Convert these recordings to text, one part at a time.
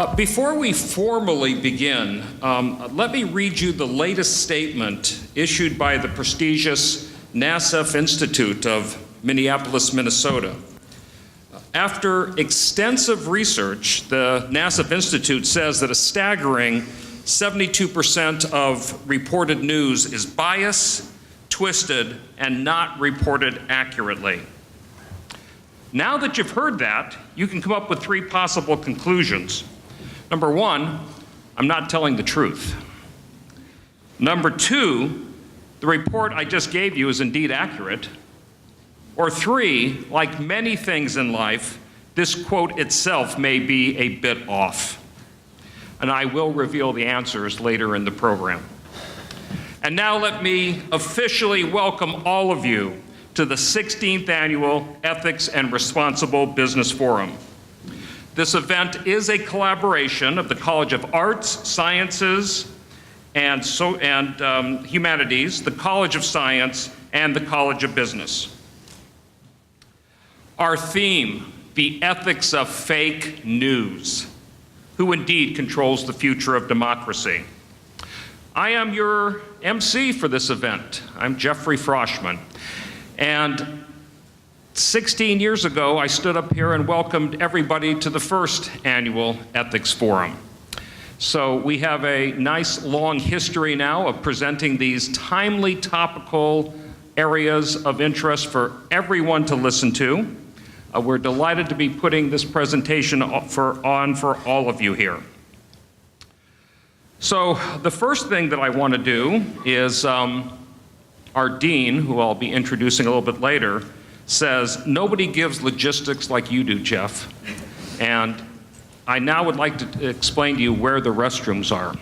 Before we formally begin, let me read you the latest statement issued by the prestigious NASF Institute of Minneapolis, Minnesota. After extensive research, the NASF Institute says that a staggering 72% of reported news is biased, twisted, and not reported accurately. Now that you've heard that, you can come up with three possible conclusions. Number one, I'm not telling the truth. Number two, the report I just gave you is indeed accurate. Or three, like many things in life, this quote itself may be a bit off. And I will reveal the answers later in the program. And now let me officially welcome all of you to the 16th Annual Ethics and Responsible Business Forum. This event is a collaboration of the College of Arts, Sciences, and Humanities, the College of Science, and the College of Business. Our theme, the ethics of fake news. Who indeed controls the future of democracy? I am your MC for this event. I'm Jeffrey Froshman. And 16 years ago, I stood up here and welcomed everybody to the first annual Ethics Forum. So we have a nice long history now of presenting these timely, topical areas of interest for everyone to listen to. We're delighted to be putting this presentation on for all of you here. So the first thing that I want to do is our dean, who I'll be introducing a little bit later, says, nobody gives logistics like you do, Jeff. And I now would like to explain to you where the restrooms are.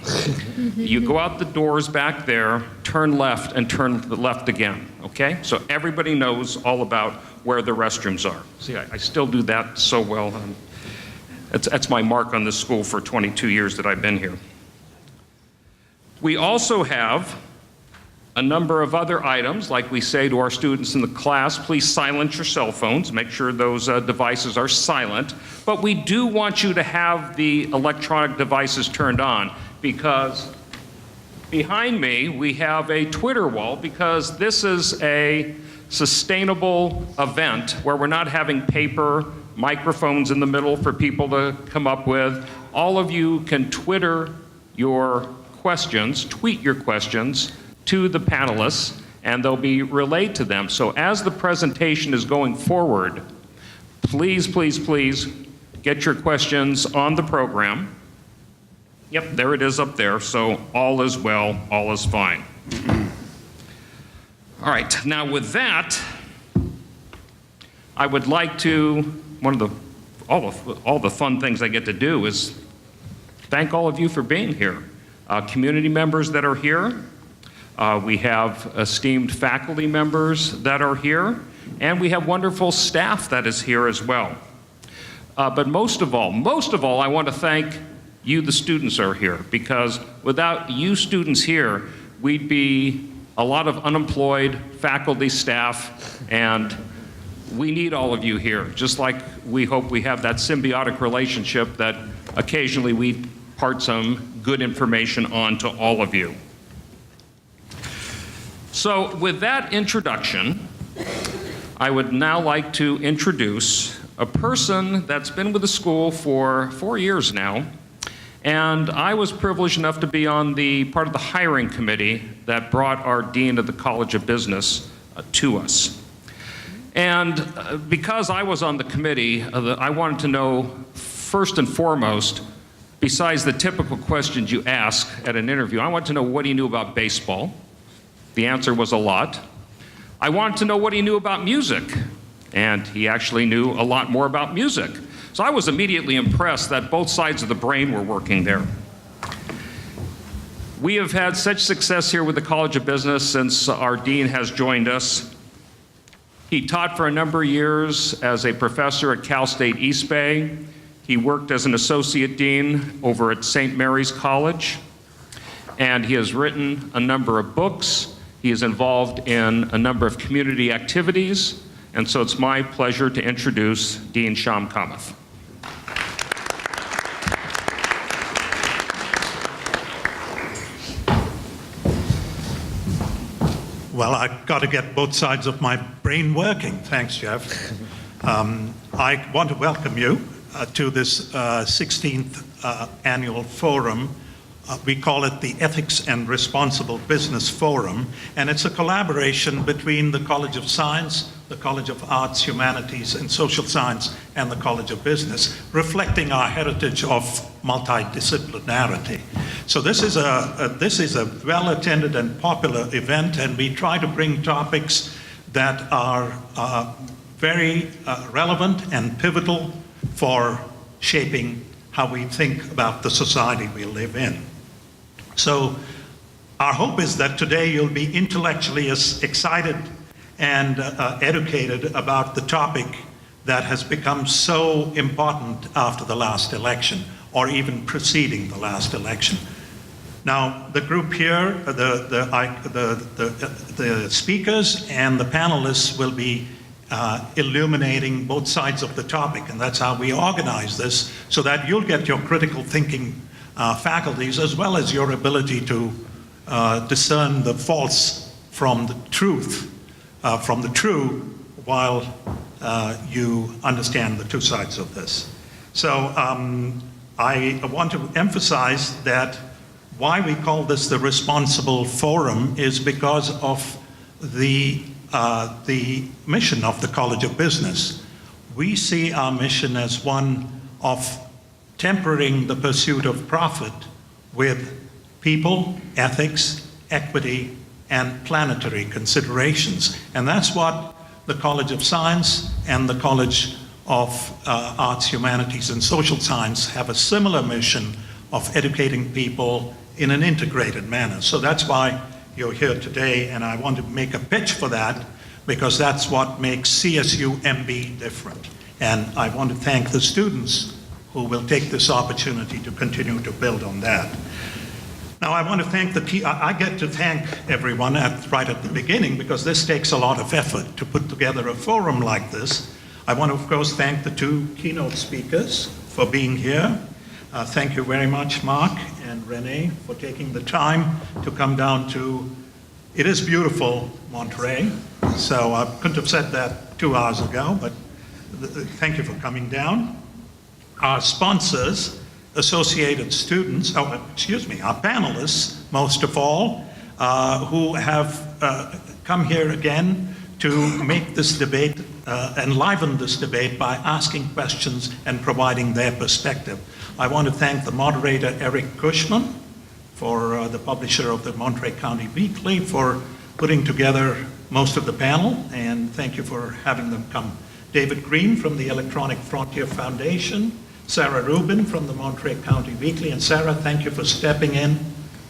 You go out the doors back there, turn left, and turn left again, okay? So everybody knows all about where the restrooms are. See, I still do that so well. That's my mark on this school for 22 years that I've been here. We also have a number of other items, like we say to our students in the class, please silence your cell phones, make sure those devices are silent. But we do want you to have the electronic devices turned on, because behind me we have a Twitter wall, because this is a sustainable event where we're not having paper microphones in the middle for people to come up with. All of you can Twitter your questions, tweet your questions to the panelists, and they'll be relayed to them. So as the presentation is going forward, please, please, please get your questions on the program. Yep, there it is up there. So all is well, all is fine. All right, now with that, I would like to, all the fun things I get to do is thank all of you for being here. Community members that are here, we have esteemed faculty members that are here, and we have wonderful staff that is here as well. But most of all, I want to thank you, the students are here, because without you students here, we'd be a lot of unemployed faculty, staff, and we need all of you here, just like we hope we have that symbiotic relationship that occasionally we impart some good information on to all of you. So with that introduction, I would now like to introduce a person that's been with the school for 4 years now, and I was privileged enough to be on the part of the hiring committee that brought our dean of the College of Business to us. And because I was on the committee, I wanted to know first and foremost, besides the typical questions you ask at an interview, I wanted to know what he knew about baseball. The answer was a lot. I wanted to know what he knew about music, and he actually knew a lot more about music. So I was immediately impressed that both sides of the brain were working there. We have had such success here with the College of Business since our dean has joined us. He taught for a number of years as a professor at Cal State East Bay. He worked as an associate dean over at St. Mary's College, and he has written a number of books. He is involved in a number of community activities, and so it's my pleasure to introduce Dean Sham Kamath. Well, I've got to get both sides of my brain working. Thanks, Jeff. I want to welcome you to this 16th annual forum. We call it the Ethics and Responsible Business Forum, and it's a collaboration between the College of Science, the College of Arts, Humanities, and Social Science, and the College of Business, reflecting our heritage of multidisciplinarity. So this is a well-attended and popular event, and we try to bring topics that are very relevant and pivotal for shaping how we think about the society we live in. So our hope is that today you'll be intellectually as excited and educated about the topic that has become so important after the last election, or even preceding the last election. Now, the group here, the speakers and the panelists will be illuminating both sides of the topic, and that's how we organize this, so that you'll get your critical thinking faculties, as well as your ability to discern the false from the truth, from the true, while you understand the two sides of this. So I want to emphasize that why we call this the Responsible Forum is because of the mission of the College of Business. We see our mission as one of tempering the pursuit of profit with people, ethics, equity, and planetary considerations. And that's what the College of Science and the College of Arts, Humanities, and Social Science have a similar mission of educating people in an integrated manner. So that's why you're here today, and I want to make a pitch for that, because that's what makes CSUMB different. And I want to thank the students who will take this opportunity to continue to build on that. Now, I want to thank I get to thank everyone right at the beginning, because this takes a lot of effort to put together a forum like this. I want to, of course, thank the two keynote speakers for being here. Thank you very much, Mark and Renee, for taking the time to come down to, it is beautiful, Monterey. So I couldn't have said that 2 hours ago, but thank you for coming down. Our sponsors, associated students, our panelists, most of all, who have come here again to make this debate, enliven this debate by asking questions and providing their perspective. I want to thank the moderator, Eric Cushman, for the publisher of the Monterey County Weekly, for putting together most of the panel, and thank you for having them come. David Greene from the Electronic Frontier Foundation, Sarah Rubin from the Monterey County Weekly. And Sarah, thank you for stepping in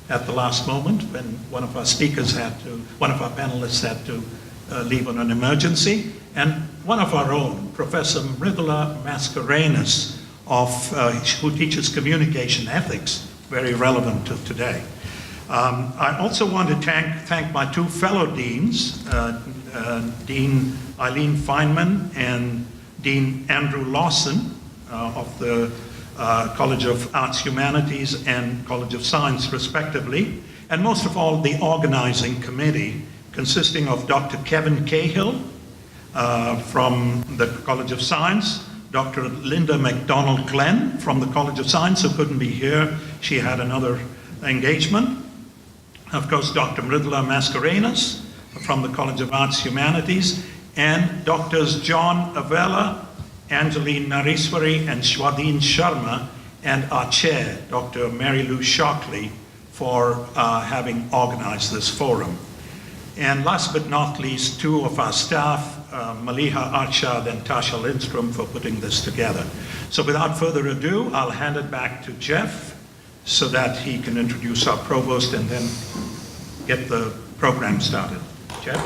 at the last moment when one of our panelists had to leave on an emergency. And one of our own, Professor Mridula Mascarenhas, who teaches communication ethics, very relevant to today. I also want to thank my two fellow deans, Dean Eileen Feynman and Dean Andrew Lawson, of the College of Arts, Humanities, and College of Science, respectively, and most of all, the organizing committee, consisting of Dr. Kevin Cahill from the College of Science, Dr. Linda McDonald Glenn from the College of Science, who couldn't be here. She had another engagement. Of course, Dr. Mridula Mascarenhas from the College of Arts, Humanities, and Drs. John Avella, Angeline Nariswari, and Shwadeen Sharma, and our chair, Dr. Mary Lou Shockley, for having organized this forum. And last but not least, two of our staff, Maliha Arshad and Tasha Lindstrom, for putting this together. So without further ado, I'll hand it back to Jeff so that he can introduce our provost and then get the program started. Jeff?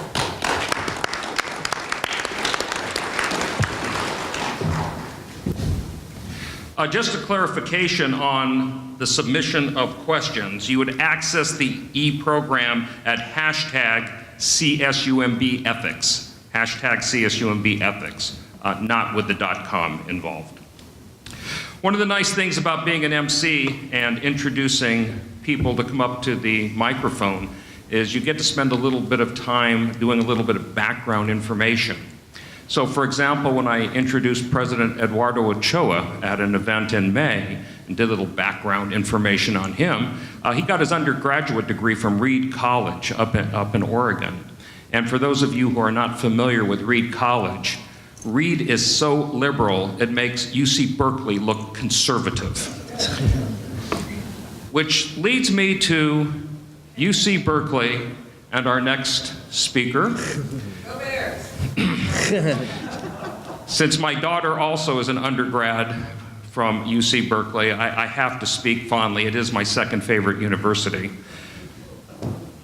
Just a clarification on the submission of questions. You would access the e-program at #CSUMBethics, #CSUMBethics, not with the .com involved. One of the nice things about being an MC and introducing people to come up to the microphone is you get to spend a little bit of time doing a little bit of background information. So for example, when I introduced President Eduardo Ochoa at an event in May and did a little background information on him, he got his undergraduate degree from Reed College up in Oregon. And for those of you who are not familiar with Reed College, Reed is so liberal, it makes UC Berkeley look conservative. Which leads me to UC Berkeley and our next speaker. Since my daughter also is an undergrad from UC Berkeley, I have to speak fondly. It is my second favorite university.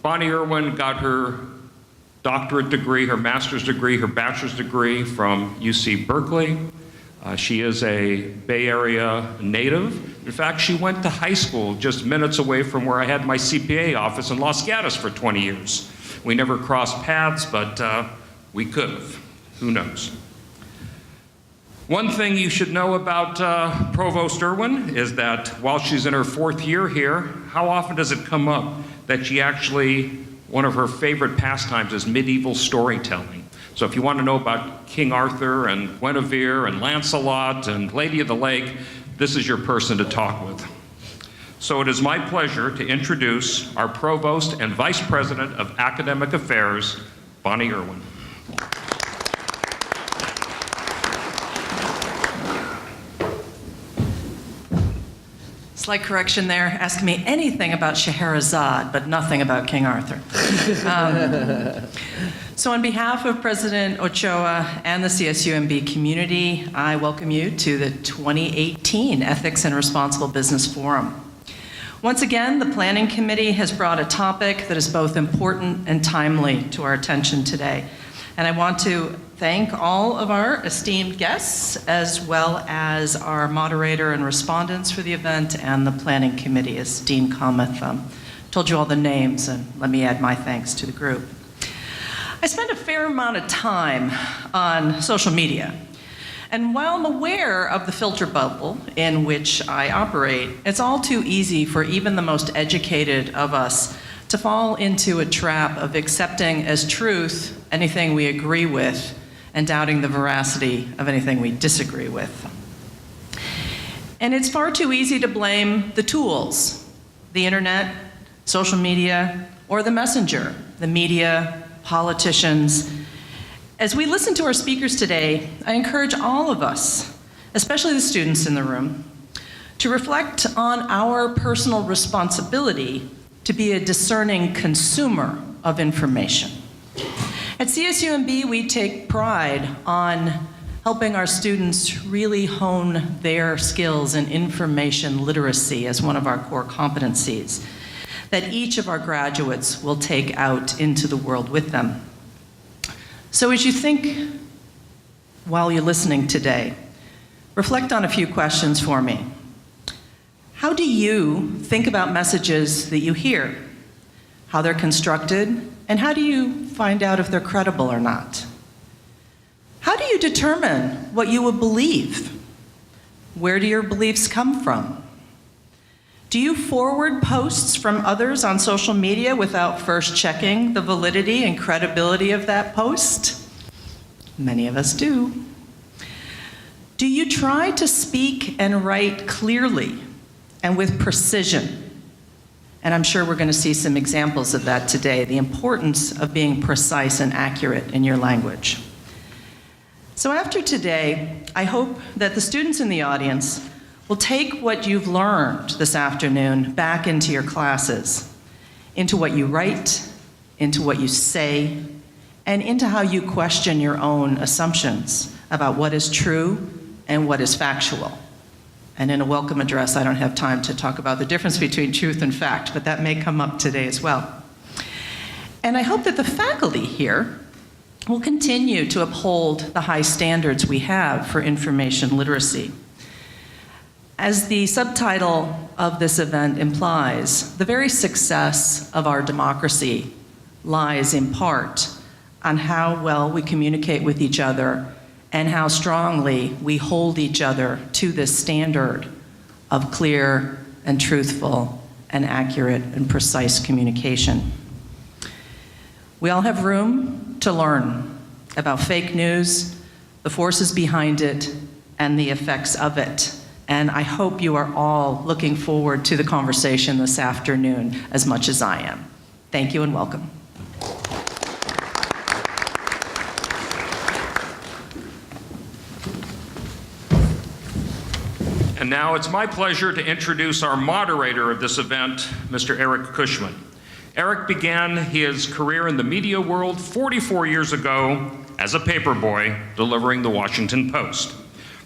Bonnie Irwin got her doctorate degree, her master's degree, her bachelor's degree from UC Berkeley. She is a Bay Area native. In fact, she went to high school just minutes away from where I had my CPA office in Los Gatos for 20 years. We never crossed paths, but we could have. Who knows? One thing you should know about Provost Irwin is that while she's in her 4th year here, how often does it come up that she actually, one of her favorite pastimes is medieval storytelling? So if you want to know about King Arthur and Guinevere and Lancelot and Lady of the Lake, this is your person to talk with. So it is my pleasure to introduce our Provost and Vice President of Academic Affairs, Bonnie Irwin. Slight correction there, ask me anything about Scheherazade, but nothing about King Arthur. So on behalf of President Ochoa and the CSUMB community, I welcome you to the 2018 Ethics and Responsible Business Forum. Once again, the Planning Committee has brought a topic that is both important and timely to our attention today. And I want to thank all of our esteemed guests, as well as our moderator and respondents for the event and the Planning Committee, as Dean Cometh told you all the names, and let me add my thanks to the group. I spend a fair amount of time on social media, and while I'm aware of the filter bubble in which I operate, it's all too easy for even the most educated of us to fall into a trap of accepting as truth anything we agree with and doubting the veracity of anything we disagree with. And it's far too easy to blame the tools, the internet, social media, or the messenger, the media, politicians. As we listen to our speakers today, I encourage all of us, especially the students in the room, to reflect on our personal responsibility to be a discerning consumer of information. At CSUMB, we take pride on helping our students really hone their skills in information literacy as one of our core competencies that each of our graduates will take out into the world with them. So as you think while you're listening today, reflect on a few questions for me. How do you think about messages that you hear, how they're constructed, and how do you find out if they're credible or not? How do you determine what you will believe? Where do your beliefs come from? Do you forward posts from others on social media without first checking the validity and credibility of that post? Many of us do. Do you try to speak and write clearly and with precision? And I'm sure we're going to see some examples of that today, the importance of being precise and accurate in your language. So after today, I hope that the students in the audience will take what you've learned this afternoon back into your classes, into what you write, into what you say, and into how you question your own assumptions about what is true and what is factual. And in a welcome address, I don't have time to talk about the difference between truth and fact, but that may come up today as well. And I hope that the faculty here will continue to uphold the high standards we have for information literacy. As the subtitle of this event implies, the very success of our democracy lies in part on how well we communicate with each other and how strongly we hold each other to this standard of clear and truthful and accurate and precise communication. We all have room to learn about fake news, the forces behind it, and the effects of it. And I hope you are all looking forward to the conversation this afternoon as much as I am. Thank you and welcome. And now it's my pleasure to introduce our moderator of this event, Mr. Eric Cushman. Eric began his career in the media world 44 years ago as a paperboy delivering the Washington Post.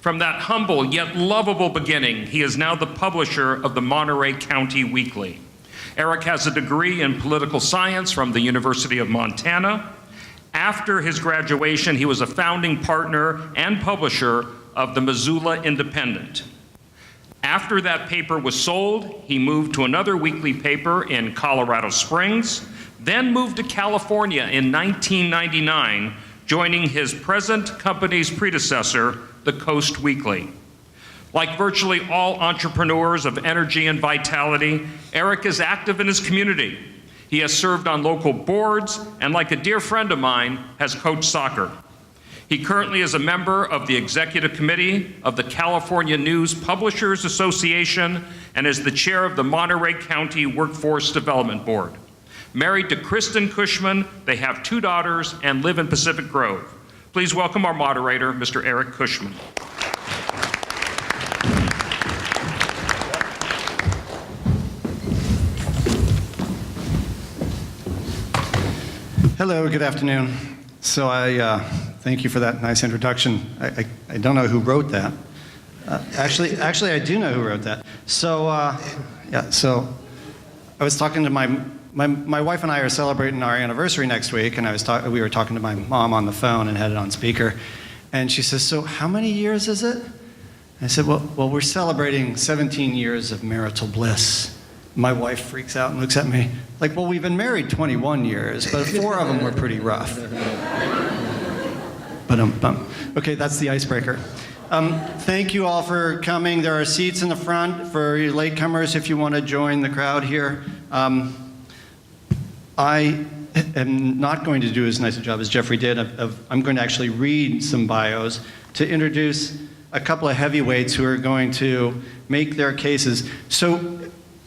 From that humble yet lovable beginning, he is now the publisher of the Monterey County Weekly. Eric has a degree in political science from the University of Montana. After his graduation, he was a founding partner and publisher of the Missoula Independent. After that paper was sold, he moved to another weekly paper in Colorado Springs, then moved to California in 1999, joining his present company's predecessor, the Coast Weekly. Like virtually all entrepreneurs of energy and vitality, Eric is active in his community. He has served on local boards and, like a dear friend of mine, has coached soccer. He currently is a member of the executive committee of the California News Publishers Association and is the chair of the Monterey County Workforce Development Board. Married to Kristen Cushman, they have 2 daughters and live in Pacific Grove. Please welcome our moderator, Mr. Eric Cushman. Hello, good afternoon. So thank you for that nice introduction. I don't know who wrote that. Actually, I do know who wrote that. So, so I was talking to my wife and I are celebrating our anniversary next week, and we were talking to my mom on the phone and had it on speaker. And she says, so how many years is it? And I said, well, we're celebrating 17 years of marital bliss. My wife freaks out and looks at me like, well, we've been married 21 years, but 4 of them were pretty rough. Okay, that's the icebreaker. Thank you all for coming. There are seats in the front for you latecomers if you want to join the crowd here. I am not going to do as nice a job as Jeffrey did. I'm going to actually read some bios to introduce a couple of heavyweights who are going to make their cases. So,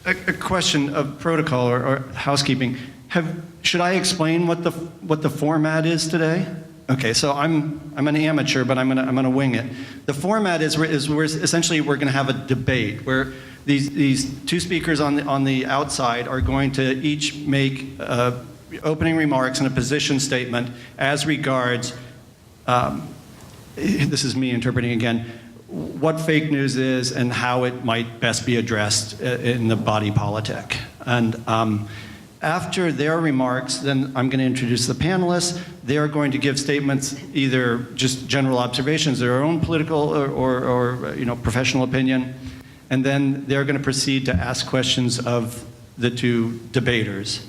a question of protocol or housekeeping. Should I explain what the format is today? Okay, so I'm an amateur, but I'm gonna wing it. The format is we're essentially going to have a debate where these 2 speakers on the outside are going to each make opening remarks and a position statement as regards. This is me interpreting again. What fake news is and how it might best be addressed in the body politic. And after their remarks, then I'm going to introduce the panelists. They're going to give statements, either just general observations, their own political or professional opinion, and then they're going to proceed to ask questions of the 2 debaters.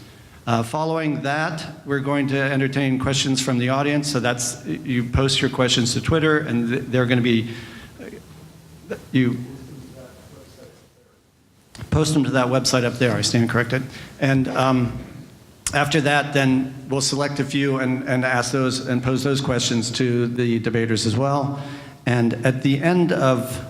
Following that, we're going to entertain questions from the audience. So that's, you post your questions to Twitter, and they're going to be, you post them to that website up there. I stand corrected. And after that, then we'll select a few and ask those and pose those questions to the debaters as well. And at the end of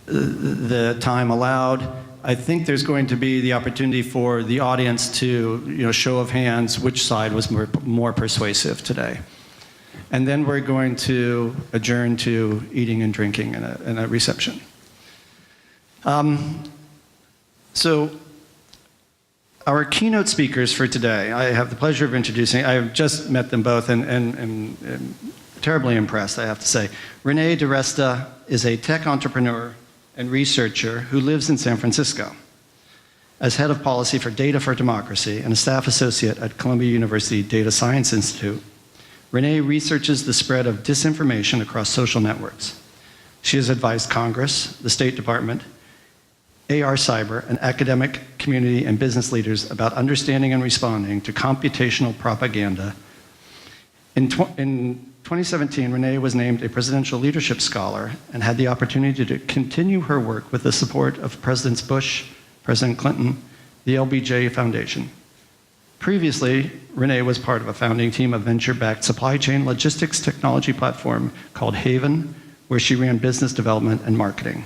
the time allowed, I think there's going to be the opportunity for the audience to, show of hands, which side was more persuasive today. And then we're going to adjourn to eating and drinking and a reception. So our keynote speakers for today, I have the pleasure of introducing. I have just met them both and terribly impressed, I have to say. Renee DiResta is a tech entrepreneur and researcher who lives in San Francisco. As head of policy for Data for Democracy and a staff associate at Columbia University Data Science Institute, Renee researches the spread of disinformation across social networks. She has advised Congress, the State Department, AR Cyber, and academic, community, and business leaders about understanding and responding to computational propaganda. In 2017, Renee was named a Presidential Leadership Scholar and had the opportunity to continue her work with the support of Presidents Bush, President Clinton, the LBJ Foundation. Previously, Renee was part of a founding team of venture-backed supply chain logistics technology platform called Haven, where she ran business development and marketing.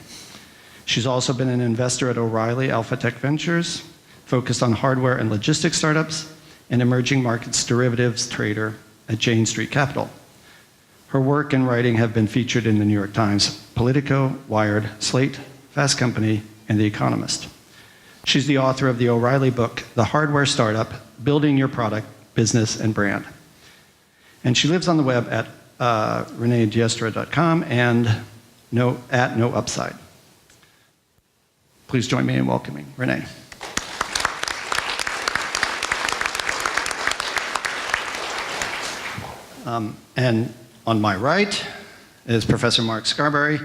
She's also been an investor at O'Reilly Alpha Tech Ventures, focused on hardware and logistics startups, and emerging markets derivatives trader at Jane Street Capital. Her work and writing have been featured in the New York Times, Politico, Wired, Slate, Fast Company, and The Economist. She's the author of the O'Reilly book, The Hardware Startup, Building Your Product, Business, and Brand. And she lives on the web at reneediestra.com and at No Upside. Please join me in welcoming Renee. And on my right is Professor Mark Scarberry.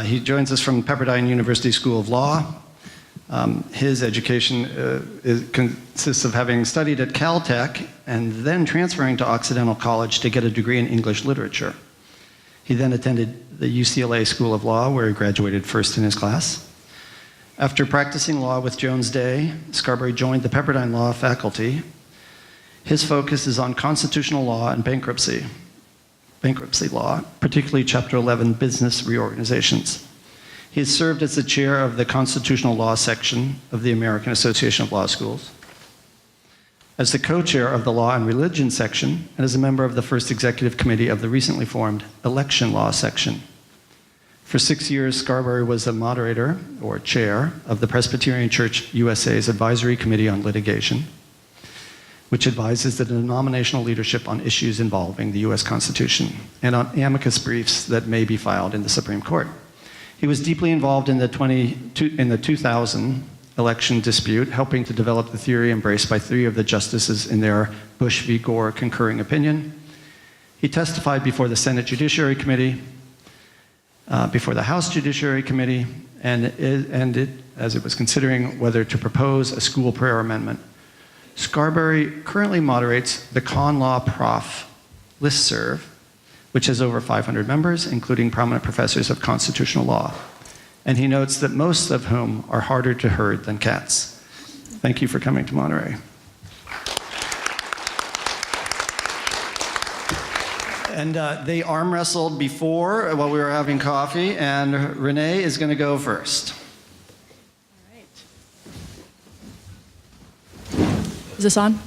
He joins us from Pepperdine University School of Law. His education consists of having studied at Caltech and then transferring to Occidental College to get a degree in English literature. He then attended the UCLA School of Law, where he graduated first in his class. After practicing law with Jones Day, Scarberry joined the Pepperdine Law faculty. His focus is on constitutional law and bankruptcy law, particularly Chapter 11 business reorganizations. He has served as the chair of the Constitutional Law section of the American Association of Law Schools, as the co-chair of the Law and Religion section, and as a member of the first executive committee of the recently formed Election Law section. For 6 years, Scarberry was a moderator, or chair, of the Presbyterian Church USA's Advisory Committee on Litigation, which advises the denominational leadership on issues involving the U.S. Constitution and on amicus briefs that may be filed in the Supreme Court. He was deeply involved in the 2000 election dispute, helping to develop the theory embraced by 3 of the justices in their Bush v. Gore concurring opinion. He testified before the Senate Judiciary Committee, before the House Judiciary Committee, as it was considering whether to propose a school prayer amendment. Scarberry currently moderates the Con Law Prof listserv, which has over 500 members, including prominent professors of constitutional law. And he notes that most of whom are harder to herd than cats. Thank you for coming to Monterey. And they arm wrestled before while we were having coffee, and Renee is going to go first. Is this on?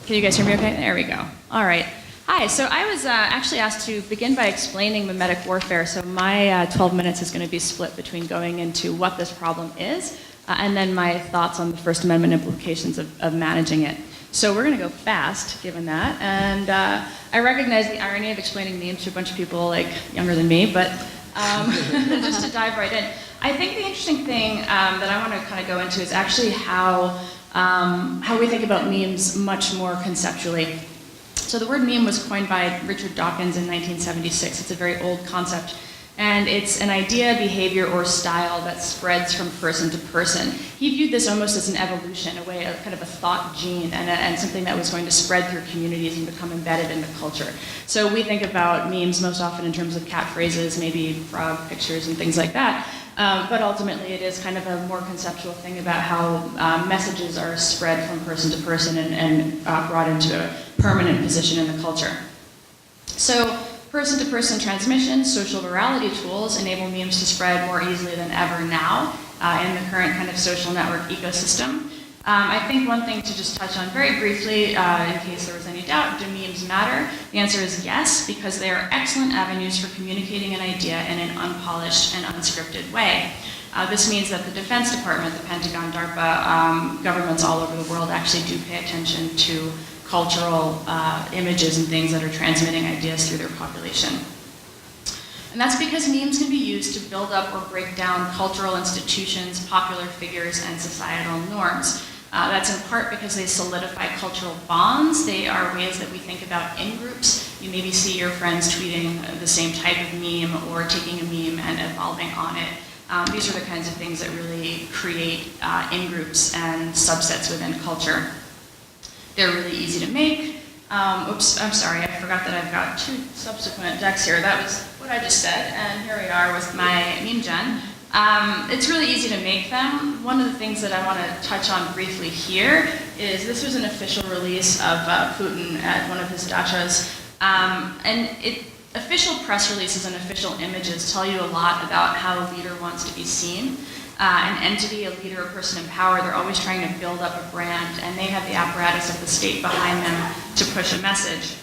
Can you guys hear me okay? There we go. All right. Hi, so I was actually asked to begin by explaining mimetic warfare, so my 12 minutes is going to be split between going into what this problem is and then my thoughts on the First Amendment implications of managing it. So we're going to go fast, given that, and I recognize the irony of explaining memes to a bunch of people like younger than me, but just to dive right in, I think the interesting thing that I want to kind of go into is actually how we think about memes much more conceptually. So the word meme was coined by Richard Dawkins in 1976. It's a very old concept. And it's an idea, behavior, or style that spreads from person to person. He viewed this almost as an evolution, a way of kind of a thought gene, and something that was going to spread through communities and become embedded in the culture. So we think about memes most often in terms of catchphrases, maybe frog pictures and things like that. But ultimately, it is kind of a more conceptual thing about how messages are spread from person to person and brought into a permanent position in the culture. So person-to-person transmission, social virality tools enable memes to spread more easily than ever now in the current kind of social network ecosystem. I think one thing to just touch on very briefly, in case there was any doubt, do memes matter? The answer is yes, because they are excellent avenues for communicating an idea in an unpolished and unscripted way. This means that the Defense Department, the Pentagon, DARPA, governments all over the world actually do pay attention to cultural images and things that are transmitting ideas through their population. And that's because memes can be used to build up or break down cultural institutions, popular figures, and societal norms. That's in part because they solidify cultural bonds. They are ways that we think about in-groups. You maybe see your friends tweeting the same type of meme or taking a meme and evolving on it. These are the kinds of things that really create in-groups and subsets within culture. They're really easy to make. Oops, I'm sorry, I forgot that I've got 2 subsequent decks here. That was what I just said, and here we are with my meme gen. It's really easy to make them. One of the things that I want to touch on briefly here is this was an official release of Putin at one of his dachas. Official press releases and official images tell you a lot about how a leader wants to be seen. An entity, a leader, a person in power, they're always trying to build up a brand, and they have the apparatus of the state behind them to push a message.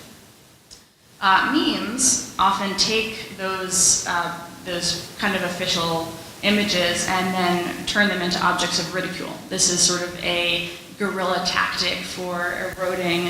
Memes often take those kind of official images and then turn them into objects of ridicule. This is sort of a guerrilla tactic for eroding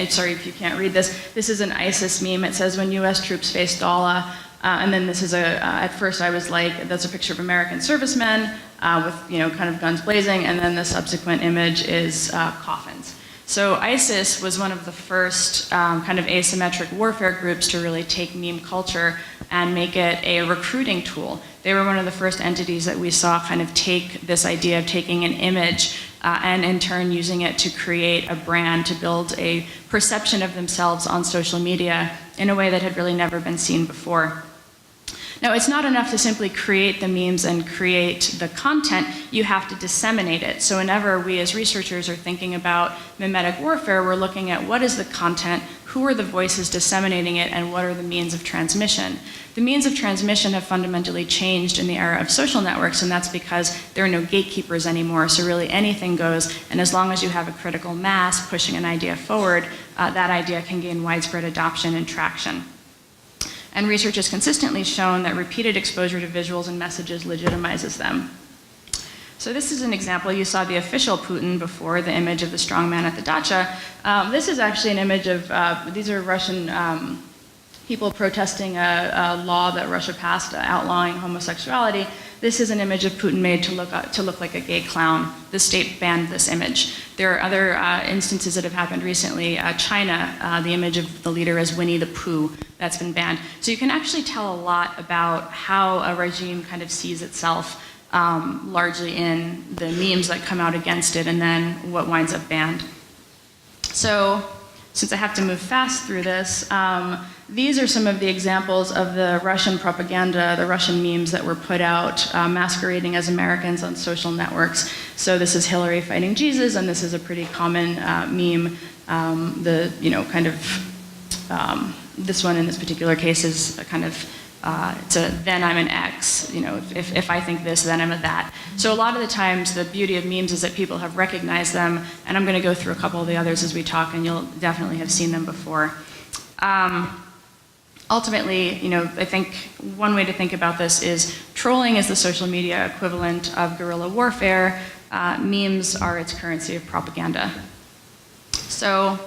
sorry if you can't read this. This is an ISIS meme. It says, when U.S. troops face Dala, and then this is at first I was like, that's a picture of American servicemen with, kind of guns blazing, and then the subsequent image is coffins. So ISIS was one of the first kind of asymmetric warfare groups to really take meme culture and make it a recruiting tool. They were one of the first entities that we saw kind of take this idea of taking an image and in turn using it to create a brand, to build a perception of themselves on social media in a way that had really never been seen before. Now, it's not enough to simply create the memes and create the content, you have to disseminate it. So whenever we as researchers are thinking about mimetic warfare, we're looking at what is the content, who are the voices disseminating it, and what are the means of transmission. The means of transmission have fundamentally changed in the era of social networks, and that's because there are no gatekeepers anymore, so really anything goes, and as long as you have a critical mass pushing an idea forward, that idea can gain widespread adoption and traction. And research has consistently shown that repeated exposure to visuals and messages legitimizes them. So this is an example. You saw the official Putin before, the image of the strongman at the dacha. This is actually an image of, these are Russian people protesting a law that Russia passed outlawing homosexuality. This is an image of Putin made to look like a gay clown. The state banned this image. There are other instances that have happened recently. China, the image of the leader is Winnie the Pooh. That's been banned. So you can actually tell a lot about how a regime kind of sees itself largely in the memes that come out against it and then what winds up banned. So since I have to move fast through this, these are some of the examples of the Russian propaganda, the Russian memes that were put out masquerading as Americans on social networks. So this is Hillary fighting Jesus, and this is a pretty common meme. This one in this particular case is a kind of, it's a then I'm an X, if I think this, then I'm a that. So a lot of the times the beauty of memes is that people have recognized them, and I'm going to go through a couple of the others as we talk, and you'll definitely have seen them before. Ultimately, I think one way to think about this is trolling is the social media equivalent of guerrilla warfare. Memes are its currency of propaganda. So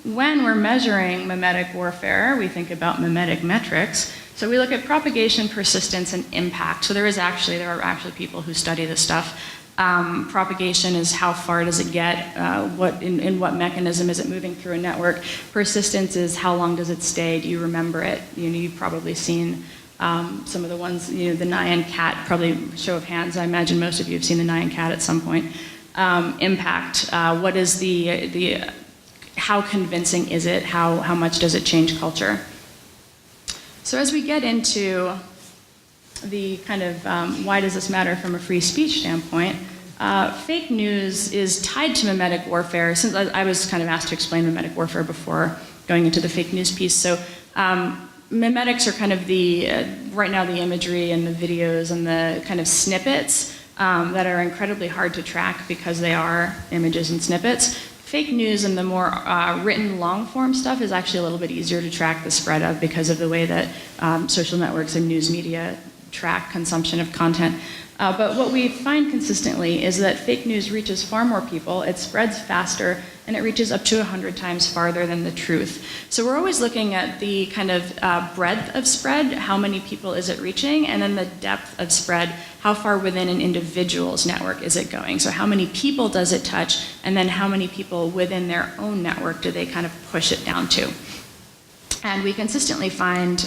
when we're measuring mimetic warfare, we think about mimetic metrics. So we look at propagation, persistence, and impact. So there are actually people who study this stuff. Propagation is how far does it get, in what mechanism is it moving through a network. Persistence is how long does it stay, do you remember it? You've probably seen some of the ones, the Nyan cat, probably show of hands, I imagine most of you have seen the Nyan cat at some point. Impact, what is how convincing is it, how much does it change culture? So as we get into the kind of why does this matter from a free speech standpoint, fake news is tied to mimetic warfare. Since I was kind of asked to explain mimetic warfare before going into the fake news piece. So mimetics are kind of right now the imagery and the videos and the kind of snippets that are incredibly hard to track because they are images and snippets. Fake news and the more written long-form stuff is actually a little bit easier to track the spread of because of the way that social networks and news media track consumption of content. But what we find consistently is that fake news reaches far more people, it spreads faster, and it reaches up to 100 times farther than the truth. So we're always looking at the kind of breadth of spread, how many people is it reaching, and then the depth of spread, how far within an individual's network is it going. So how many people does it touch, and then how many people within their own network do they kind of push it down to. And we consistently find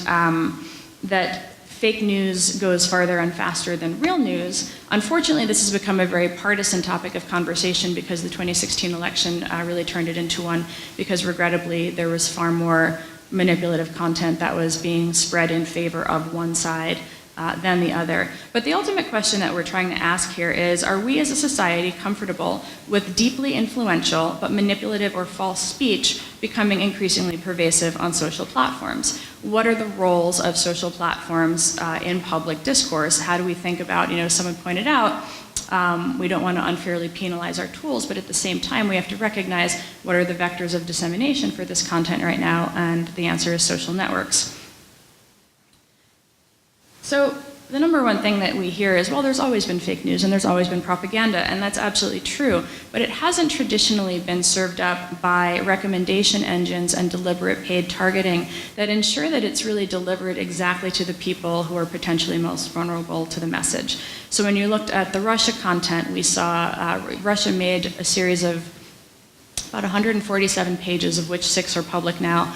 that fake news goes farther and faster than real news. Unfortunately, this has become a very partisan topic of conversation because the 2016 election really turned it into one, because regrettably there was far more manipulative content that was being spread in favor of one side than the other. But the ultimate question that we're trying to ask here is, are we as a society comfortable with deeply influential but manipulative or false speech becoming increasingly pervasive on social platforms? What are the roles of social platforms in public discourse? How do we think about, someone pointed out, we don't want to unfairly penalize our tools, but at the same time we have to recognize what are the vectors of dissemination for this content right now, and the answer is social networks. So the number one thing that we hear is, well, there's always been fake news and there's always been propaganda, and that's absolutely true, but it hasn't traditionally been served up by recommendation engines and deliberate paid targeting that ensure that it's really delivered exactly to the people who are potentially most vulnerable to the message. So when you looked at the Russia content, we saw Russia made a series of about 147 pages, of which 6 are public now,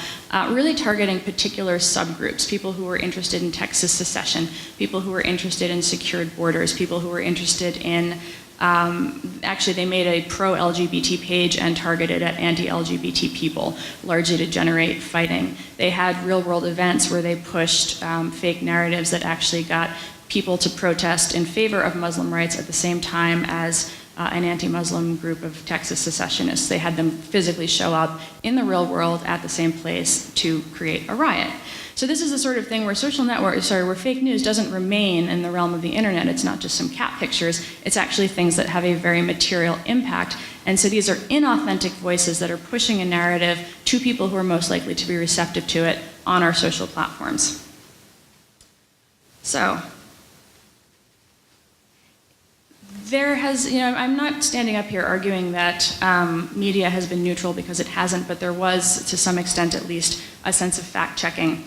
really targeting particular subgroups, people who were interested in Texas secession, people who were interested in secured borders, people who were interested in, actually they made a pro-LGBT page and targeted at anti-LGBT people, largely to generate fighting. They had real-world events where they pushed fake narratives that actually got people to protest in favor of Muslim rights at the same time as an anti-Muslim group of Texas secessionists. They had them physically show up in the real world at the same place to create a riot. So this is the sort of thing where where fake news doesn't remain in the realm of the internet. It's not just some cat pictures. It's actually things that have a very material impact. And so these are inauthentic voices that are pushing a narrative to people who are most likely to be receptive to it on our social platforms. So there has, I'm not standing up here arguing that media has been neutral, because it hasn't, but there was, to some extent at least, a sense of fact-checking.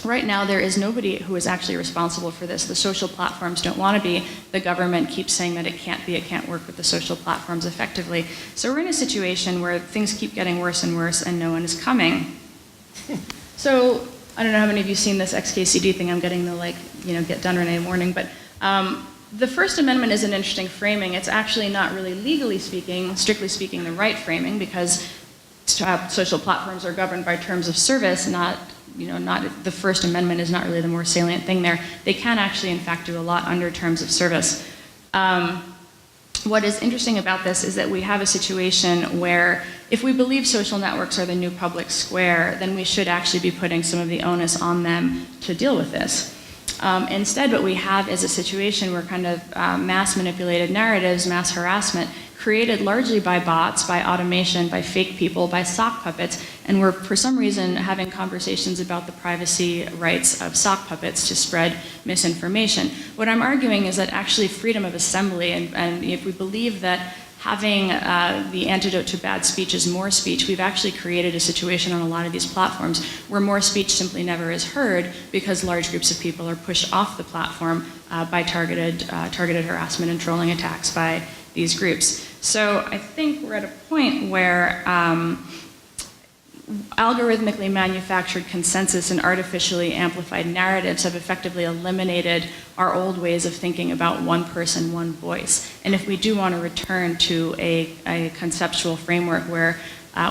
Right now, there is nobody who is actually responsible for this. The social platforms don't want to be. The government keeps saying that it can't work with the social platforms effectively. So we're in a situation where things keep getting worse and worse, and no one is coming. So I don't know how many of you have seen this XKCD thing. I'm getting the, get done, Renee warning, but the First Amendment is an interesting framing. It's actually not really strictly speaking, the right framing, because social platforms are governed by terms of service, not the First Amendment is not really the more salient thing there. They can actually, in fact, do a lot under terms of service. What is interesting about this is that we have a situation where if we believe social networks are the new public square, then we should actually be putting some of the onus on them to deal with this. Instead, what we have is a situation where kind of mass manipulated narratives, mass harassment, created largely by bots, by automation, by fake people, by sock puppets, and we're for some reason having conversations about the privacy rights of sock puppets to spread misinformation. What I'm arguing is that actually freedom of assembly, and if we believe that having the antidote to bad speech is more speech, we've actually created a situation on a lot of these platforms where more speech simply never is heard because large groups of people are pushed off the platform by targeted harassment and trolling attacks by these groups. So I think we're at a point where algorithmically manufactured consensus and artificially amplified narratives have effectively eliminated our old ways of thinking about one person, one voice. And if we do want to return to a conceptual framework where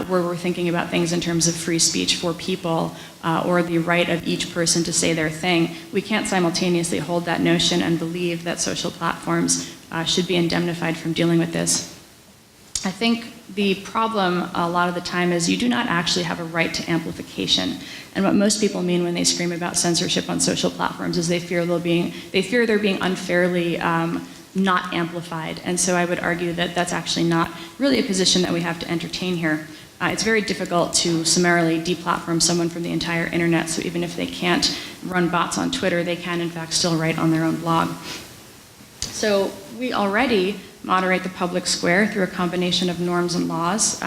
we're thinking about things in terms of free speech for people or the right of each person to say their thing, we can't simultaneously hold that notion and believe that social platforms should be indemnified from dealing with this. I think the problem a lot of the time is you do not actually have a right to amplification. And what most people mean when they scream about censorship on social platforms is they fear they're being unfairly not amplified. And so I would argue that that's actually not really a position that we have to entertain here. It's very difficult to summarily deplatform someone from the entire internet, so even if they can't run bots on Twitter, they can in fact still write on their own blog. So we already moderate the public square through a combination of norms and laws,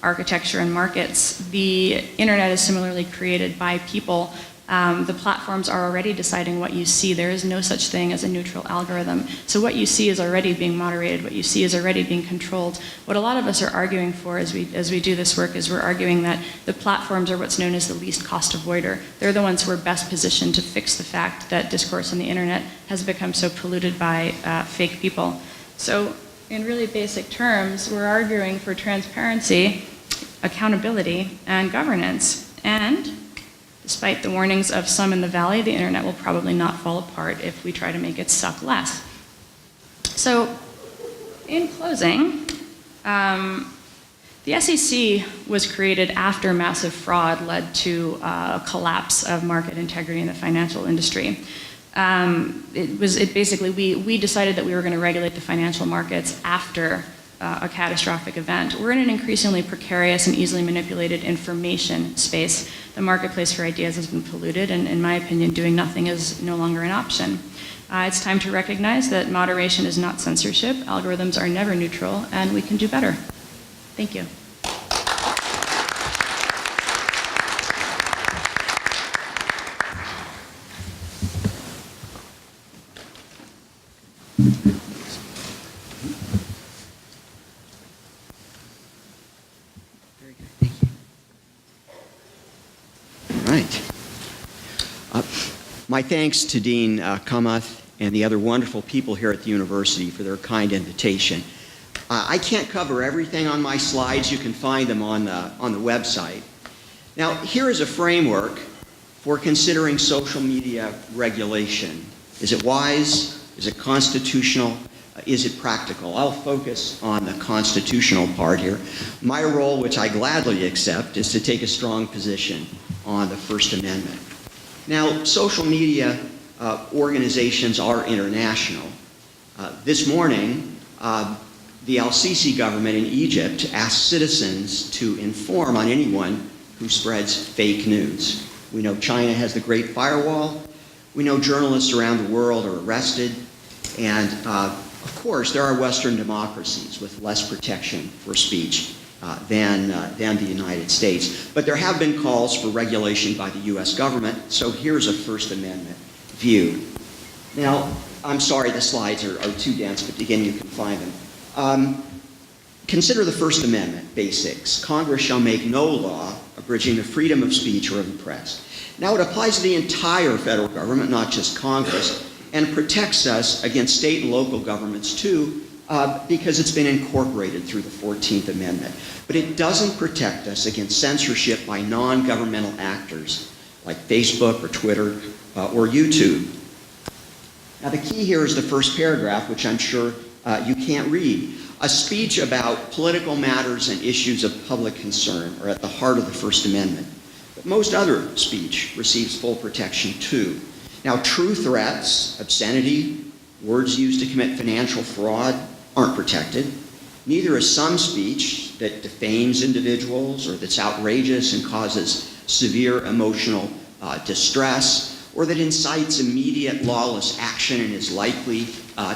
architecture and markets. The internet is similarly created by people. The platforms are already deciding what you see. There is no such thing as a neutral algorithm. So what you see is already being moderated. What you see is already being controlled. What a lot of us are arguing for as we do this work is we're arguing that the platforms are what's known as the least cost avoider. They're the ones who are best positioned to fix the fact that discourse on the internet has become so polluted by fake people. So in really basic terms, we're arguing for transparency, accountability, and governance. And Despite the warnings of some in the Valley, the internet will probably not fall apart if we try to make it suck less. So, in closing, the SEC was created after massive fraud led to a collapse of market integrity in the financial industry. We decided that we were going to regulate the financial markets after a catastrophic event. We're in an increasingly precarious and easily manipulated information space. The marketplace for ideas has been polluted, and in my opinion, doing nothing is no longer an option. It's time to recognize that moderation is not censorship, algorithms are never neutral, and we can do better. Thank you. Very good, thank you. All right. My thanks to Dean Kamath and the other wonderful people here at the university for their kind invitation. I can't cover everything on my slides. You can find them on the website. Now, here is a framework for considering social media regulation. Is it wise? Is it constitutional? Is it practical? I'll focus on the constitutional part here. My role, which I gladly accept, is to take a strong position on the First Amendment. Now, social media organizations are international. This morning, the Al-Sisi government in Egypt asked citizens to inform on anyone who spreads fake news. We know China has the Great Firewall. We know journalists around the world are arrested. And of course, there are Western democracies with less protection for speech than the United States. But there have been calls for regulation by the US government, so here's a First Amendment view. Now, I'm sorry the slides are too dense, but again, you can find them. Consider the First Amendment basics. Congress shall make no law abridging the freedom of speech or of the press. Now, it applies to the entire federal government, not just Congress, and protects us against state and local governments too, because it's been incorporated through the 14th Amendment. But it doesn't protect us against censorship by non-governmental actors like Facebook or Twitter or YouTube. Now, the key here is the first paragraph, which I'm sure you can't read. A speech about political matters and issues of public concern are at the heart of the First Amendment. But most other speech receives full protection too. Now, true threats, obscenity, words used to commit financial fraud aren't protected. Neither is some speech that defames individuals or that's outrageous and causes severe emotional distress, or that incites immediate lawless action and is likely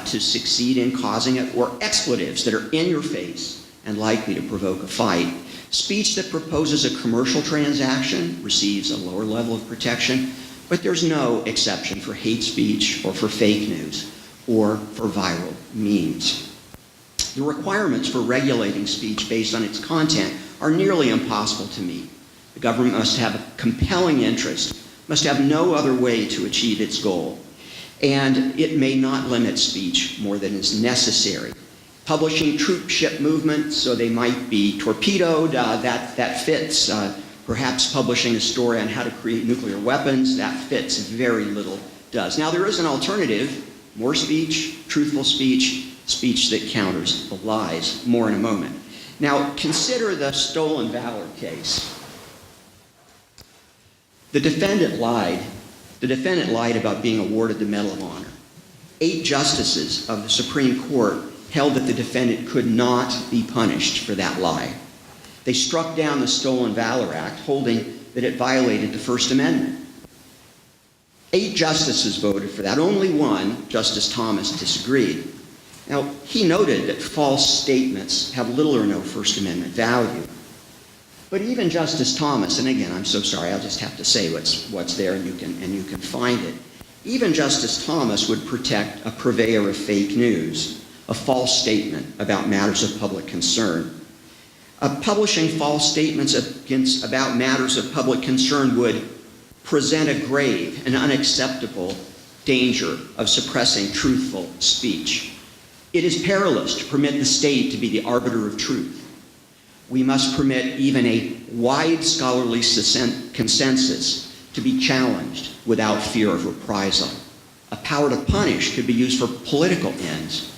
to succeed in causing it, or expletives that are in your face and likely to provoke a fight. Speech that proposes a commercial transaction receives a lower level of protection, but there's no exception for hate speech or for fake news or for viral memes. The requirements for regulating speech based on its content are nearly impossible to meet. The government must have a compelling interest, must have no other way to achieve its goal, and it may not limit speech more than is necessary. Publishing troop ship movements so they might be torpedoed, that fits. Perhaps publishing a story on how to create nuclear weapons, that fits. Very little does. Now, there is an alternative: more speech, truthful speech, speech that counters the lies. More in a moment. Now, consider the stolen valor case. The defendant lied. The defendant lied about being awarded the Medal of Honor. 8 justices of the Supreme Court held that the defendant could not be punished for that lie. They struck down the Stolen Valor Act, holding that it violated the First Amendment. 8 justices voted for that. Only one, Justice Thomas, disagreed. Now, he noted that false statements have little or no First Amendment value. But even Justice Thomas, and again, I'm so sorry, I'll just have to say what's there, and you can find it. Even Justice Thomas would protect a purveyor of fake news, a false statement about matters of public concern. Publishing false statements about matters of public concern would present a grave and unacceptable danger of suppressing truthful speech. It is perilous to permit the state to be the arbiter of truth. We must permit even a wide scholarly consensus to be challenged without fear of reprisal. A power to punish could be used for political ends.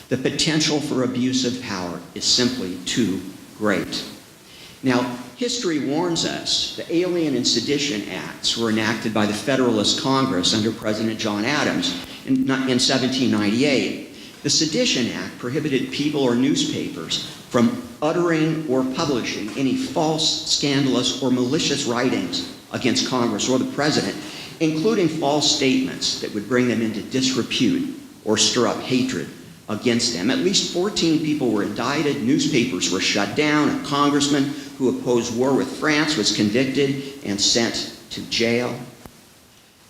The potential for abuse of power is simply too great. Now, history warns us the Alien and Sedition Acts were enacted by the Federalist Congress under President John Adams in 1798. The Sedition Act prohibited people or newspapers from uttering or publishing any false, scandalous, or malicious writings against Congress or the President, including false statements that would bring them into disrepute or stir up hatred against them. At least 14 people were indicted, newspapers were shut down, a congressman who opposed war with France was convicted and sent to jail.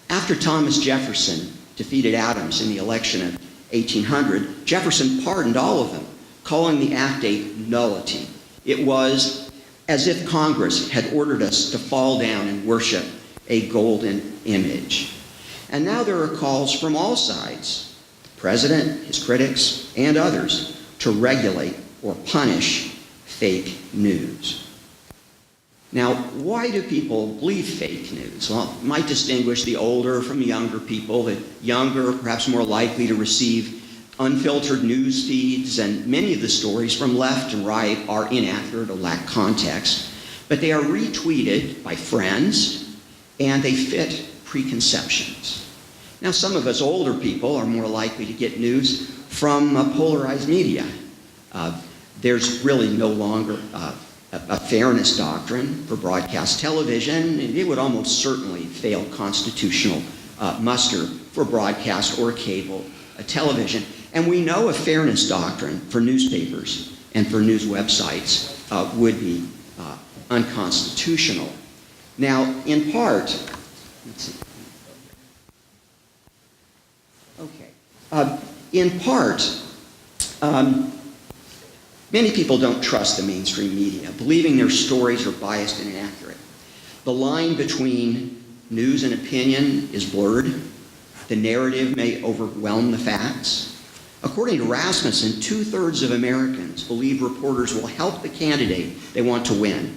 After Thomas Jefferson defeated Adams in the election of 1800, Jefferson pardoned all of them, calling the act a nullity. It was as if Congress had ordered us to fall down and worship a golden image. And now there are calls from all sides, the president, his critics, and others, to regulate or punish fake news. Now, why do people believe fake news? Well, it might distinguish the older from the younger people. The younger are perhaps more likely to receive unfiltered news feeds, and many of the stories from left and right are inaccurate or lack context. But they are retweeted by friends, and they fit preconceptions. Now, some of us older people are more likely to get news from polarized media. There's really no longer a fairness doctrine for broadcast television, and it would almost certainly fail constitutional muster for broadcast or cable television. And we know a fairness doctrine for newspapers and for news websites would be unconstitutional. Now, in part, let's see. Okay. In part, many people don't trust the mainstream media, believing their stories are biased and inaccurate. The line between news and opinion is blurred. The narrative may overwhelm the facts. According to Rasmussen, 2/3 of Americans believe reporters will help the candidate they want to win.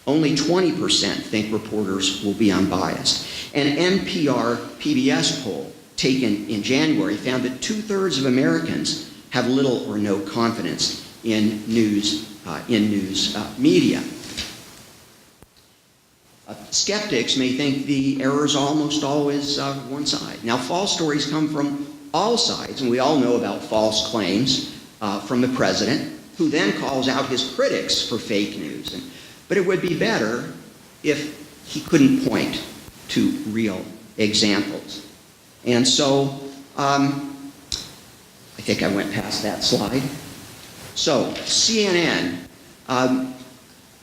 Only 20% think reporters will be unbiased. An NPR PBS poll taken in January found that 2/3 of Americans have little or no confidence in news media. Skeptics may think the error is almost always one side. Now, false stories come from all sides, and we all know about false claims from the president, who then calls out his critics for fake news. But it would be better if he couldn't point to real examples. And so, I think I went past that slide. So, CNN,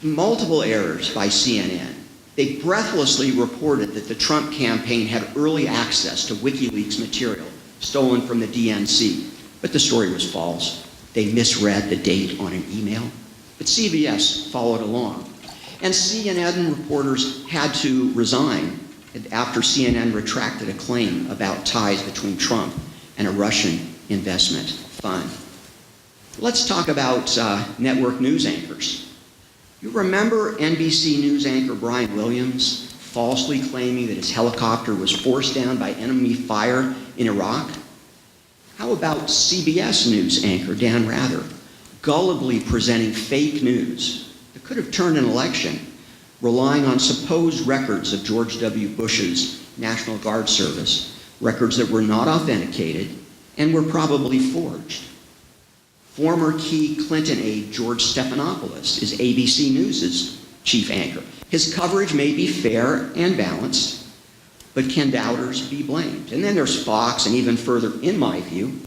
multiple errors by CNN. They breathlessly reported that the Trump campaign had early access to WikiLeaks material stolen from the DNC, but the story was false. They misread the date on an email, but CBS followed along. And CNN reporters had to resign after CNN retracted a claim about ties between Trump and a Russian investment fund. Let's talk about network news anchors. You remember NBC News anchor Brian Williams falsely claiming that his helicopter was forced down by enemy fire in Iraq? How about CBS News anchor Dan Rather gullibly presenting fake news that could have turned an election, relying on supposed records of George W. Bush's National Guard service, records that were not authenticated and were probably forged? Former key Clinton aide George Stephanopoulos is ABC News' chief anchor. His coverage may be fair and balanced, but can doubters be blamed? And then there's Fox, and even further, in my view,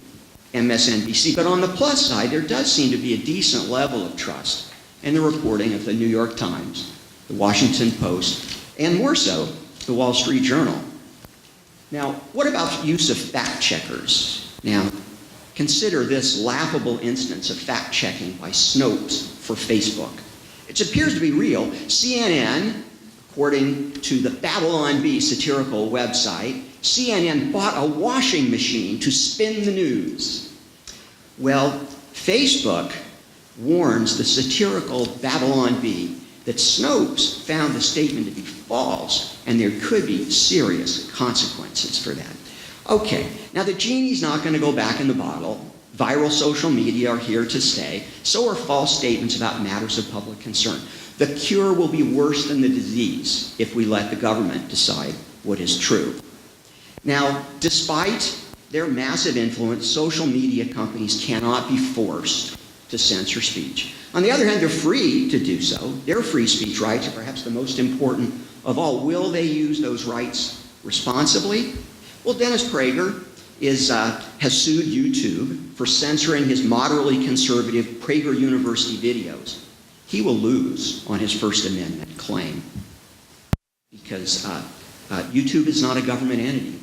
MSNBC. But on the plus side, there does seem to be a decent level of trust in the reporting of the New York Times, the Washington Post, and more so, the Wall Street Journal. Now, what about use of fact checkers? Now, consider this laughable instance of fact-checking by Snopes for Facebook. It appears to be real. CNN, according to the Babylon Bee satirical website, CNN bought a washing machine to spin the news. Well, Facebook warns the satirical Babylon Bee that Snopes found the statement to be false, and there could be serious consequences for that. Okay, now the genie's not going to go back in the bottle. Viral social media are here to stay. So are false statements about matters of public concern. The cure will be worse than the disease if we let the government decide what is true. Now, despite their massive influence, social media companies cannot be forced to censor speech. On the other hand, they're free to do so. Their free speech rights are perhaps the most important of all. Will they use those rights responsibly? Well, Dennis Prager has sued YouTube for censoring his moderately conservative Prager University videos. He will lose on his First Amendment claim because YouTube is not a government entity.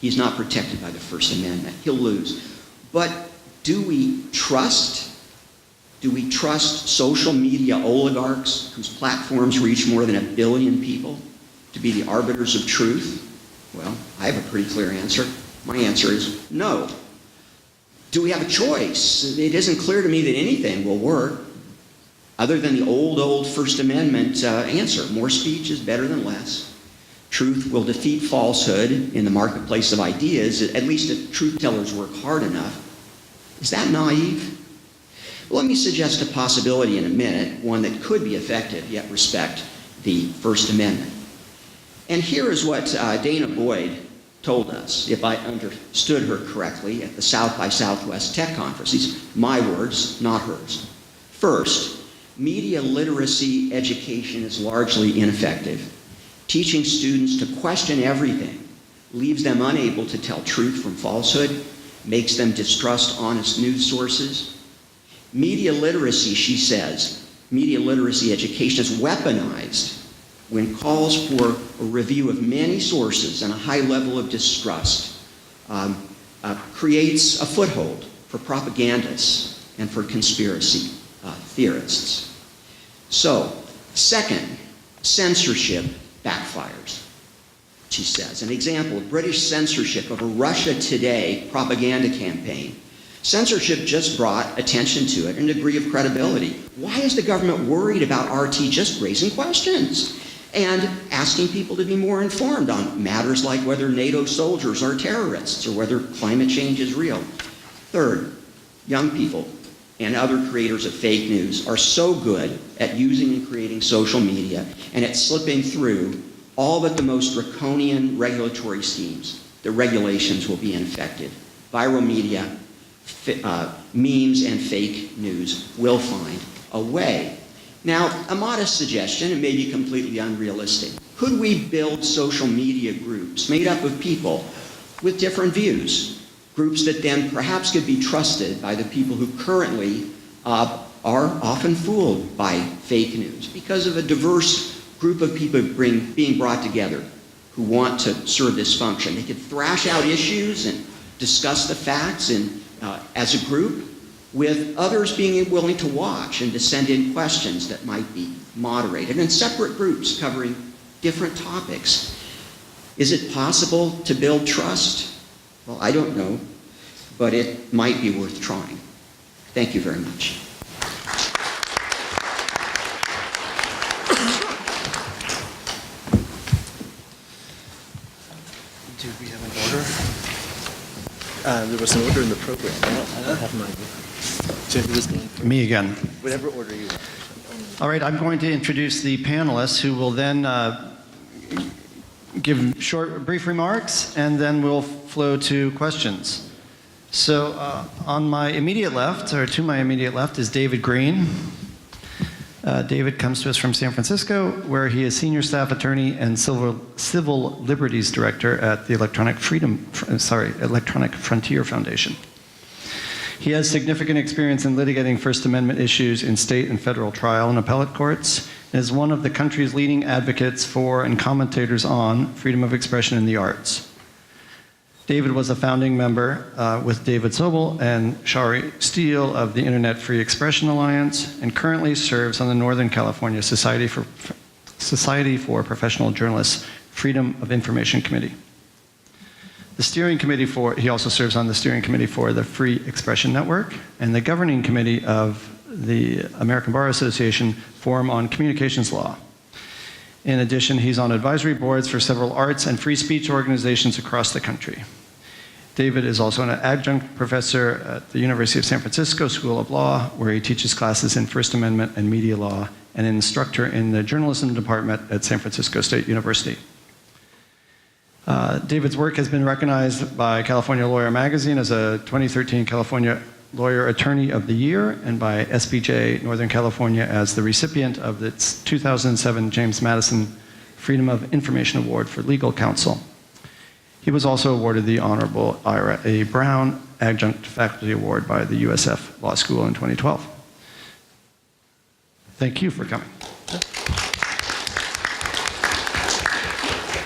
He's not protected by the First Amendment. He'll lose. But do we trust social media oligarchs whose platforms reach more than 1 billion people to be the arbiters of truth? Well, I have a pretty clear answer. My answer is no. Do we have a choice? It isn't clear to me that anything will work other than the old First Amendment answer. More speech is better than less. Truth will defeat falsehood in the marketplace of ideas, at least if truth tellers work hard enough. Is that naive? Well, let me suggest a possibility in a minute, one that could be effective yet respect the First Amendment. And here is what Dana Boyd told us, if I understood her correctly, at the South by Southwest Tech Conference. These are my words, not hers. First, media literacy education is largely ineffective. Teaching students to question everything leaves them unable to tell truth from falsehood, makes them distrust honest news sources. Media literacy, she says, media literacy education is weaponized when calls for a review of many sources and a high level of distrust creates a foothold for propagandists and for conspiracy theorists. So, second, censorship backfires, she says. An example of British censorship of a Russia Today propaganda campaign. Censorship just brought attention to it and a degree of credibility. Why is the government worried about RT just raising questions and asking people to be more informed on matters like whether NATO soldiers are terrorists or whether climate change is real? Third, young people and other creators of fake news are so good at using and creating social media and at slipping through all but the most draconian regulatory schemes. The regulations will be ineffective. Viral media, memes, and fake news will find a way. Now, a modest suggestion, and maybe completely unrealistic. Could we build social media groups made up of people with different views? Groups that then perhaps could be trusted by the people who currently are often fooled by fake news because of a diverse group of people being brought together who want to serve this function. They could thrash out issues and discuss the facts as a group, with others being willing to watch and to send in questions that might be moderated, and separate groups covering different topics. Is it possible to build trust? Well, I don't know, but it might be worth trying. Thank you very much. Do we have an order? There was an order in the program. I don't have mine. So who was going first? Me again. Whatever order you want. All right, I'm going to introduce the panelists who will then give brief remarks, and then we'll flow to questions. So on my immediate left, or to my immediate left, is David Greene. David comes to us from San Francisco, where he is Senior Staff Attorney and Civil Liberties Director at the Electronic Frontier Foundation. He has significant experience in litigating First Amendment issues in state and federal trial and appellate courts, and is one of the country's leading advocates for and commentators on freedom of expression in the arts. David was a founding member with David Sobel and Shari Steele of the Internet Free Expression Alliance, and currently serves on the Northern California Society for Professional Journalists Freedom of Information Committee. He also serves on the steering committee for the Free Expression Network and the governing committee of the American Bar Association Forum on Communications Law. In addition, he's on advisory boards for several arts and free speech organizations across the country. David is also an adjunct professor at the University of San Francisco School of Law, where he teaches classes in First Amendment and media law, and an instructor in the journalism department at San Francisco State University. David's work has been recognized by California Lawyer Magazine as a 2013 California Lawyer Attorney of the Year, and by SBJ Northern California as the recipient of its 2007 James Madison Freedom of Information Award for Legal Counsel. He was also awarded the Honorable Ira A. Brown Adjunct Faculty Award by the USF Law School in 2012. Thank you for coming.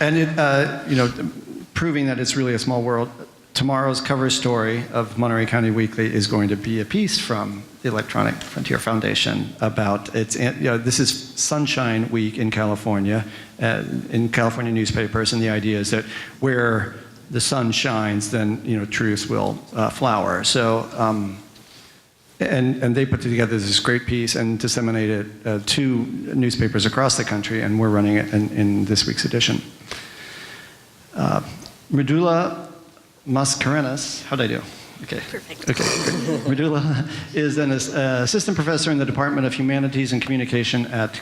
And proving that it's really a small world, tomorrow's cover story of Monterey County Weekly is going to be a piece from the Electronic Frontier Foundation about this is Sunshine Week in California newspapers, and the idea is that where the sun shines, then truth will flower. So, and they put together this great piece and disseminated it to newspapers across the country, and we're running it in this week's edition. Medulla Mascarenhas, how'd I do? Okay. Perfect. Okay. Medulla is an assistant professor in the Department of Humanities and Communication at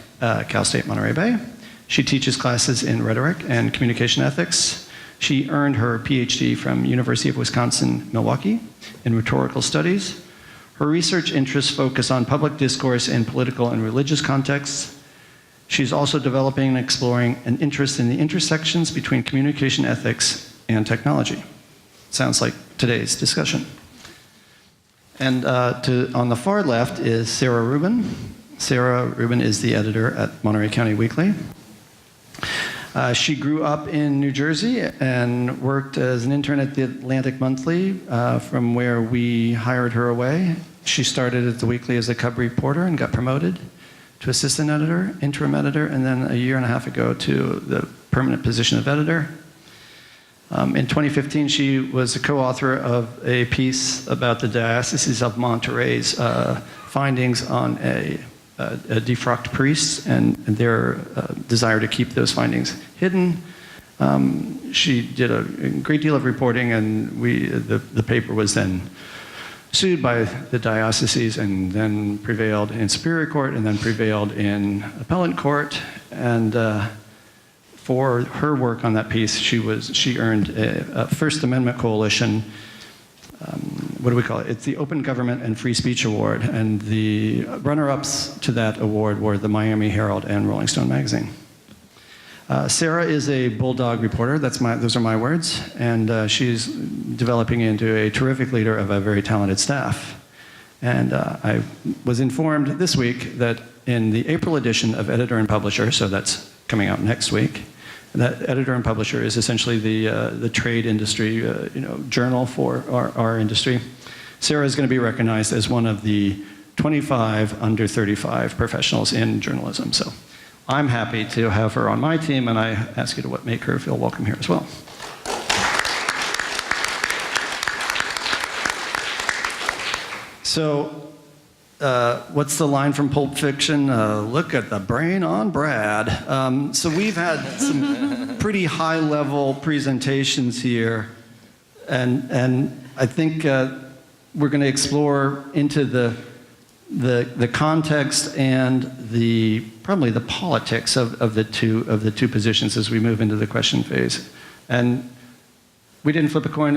Cal State Monterey Bay. She teaches classes in rhetoric and communication ethics. She earned her PhD from University of Wisconsin-Milwaukee in rhetorical studies. Her research interests focus on public discourse in political and religious contexts. She's also developing and exploring an interest in the intersections between communication ethics and technology. Sounds like today's discussion. And on the far left is Sarah Rubin. Sarah Rubin is the editor at Monterey County Weekly. She grew up in New Jersey and worked as an intern at the Atlantic Monthly, from where we hired her away. She started at the Weekly as a cub reporter and got promoted to assistant editor, interim editor, and then a year and a half ago to the permanent position of editor. In 2015, she was a co-author of a piece about the Diocese of Monterey's findings on a defrocked priest and their desire to keep those findings hidden. She did a great deal of reporting, and the paper was then sued by the diocese and then prevailed in Superior Court and then prevailed in Appellate Court. And for her work on that piece, she earned a First Amendment Coalition, what do we call it? It's the Open Government and Free Speech Award, and the runner-ups to that award were the Miami Herald and Rolling Stone magazine. Sarah is a bulldog reporter, those are my words, and she's developing into a terrific leader of a very talented staff. And I was informed this week that in the April edition of Editor and Publisher, so that's coming out next week, that Editor and Publisher is essentially the trade industry journal for our industry. Sarah is going to be recognized as one of the 25 under 35 professionals in journalism. So I'm happy to have her on my team, and I ask you to make her feel welcome here as well. So, what's the line from Pulp Fiction? Look at the brain on Brad. So we've had some pretty high-level presentations here, and I think we're going to explore into the context and probably the politics of the two positions as we move into the question phase. And we didn't flip a coin.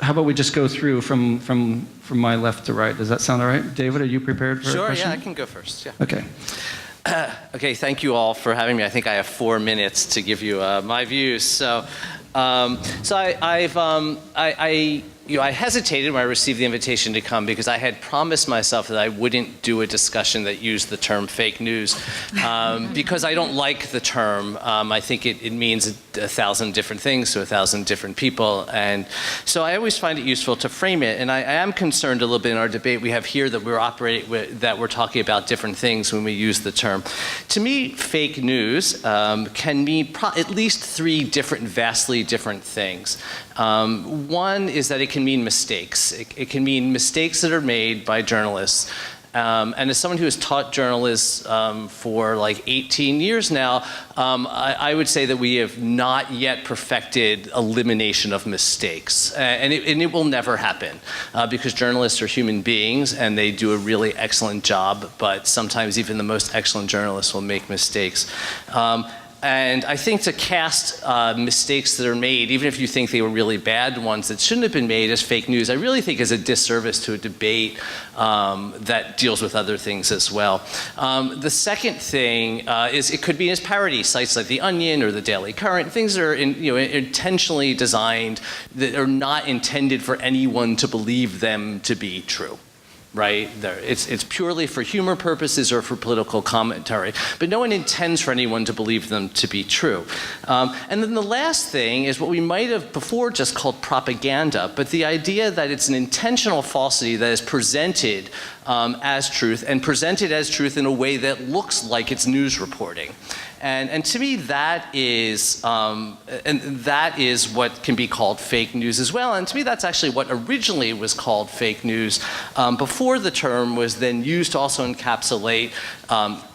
How about we just go through from my left to right? Does that sound all right? David, are you prepared for a question? Sure, yeah, I can go first. Yeah. Okay. Okay, thank you all for having me. I think I have 4 minutes to give you my views. So I hesitated when I received the invitation to come because I had promised myself that I wouldn't do a discussion that used the term fake news because I don't like the term. I think it means 1,000 different things to 1,000 different people. And so I always find it useful to frame it. And I am concerned a little bit in our debate we have here that we're talking about different things when we use the term. To me, fake news can mean at least 3 vastly different things. One is that it can mean mistakes. It can mean mistakes that are made by journalists And as someone who has taught journalism for like 18 years now, I would say that we have not yet perfected elimination of mistakes. And it will never happen because journalists are human beings and they do a really excellent job, but sometimes even the most excellent journalists will make mistakes. And I think to cast mistakes that are made, even if you think they were really bad ones that shouldn't have been made as fake news, I really think is a disservice to a debate that deals with other things as well. The second thing is it could be as parody, sites like The Onion or The Daily Current, things that are intentionally designed that are not intended for anyone to believe them to be true. Right? It's purely for humor purposes or for political commentary, but no one intends for anyone to believe them to be true. And then the last thing is what we might have before just called propaganda, but the idea that it's an intentional falsity that is presented as truth and presented as truth in a way that looks like it's news reporting. And to me, that is what can be called fake news as well. And to me, that's actually what originally was called fake news before the term was then used to also encapsulate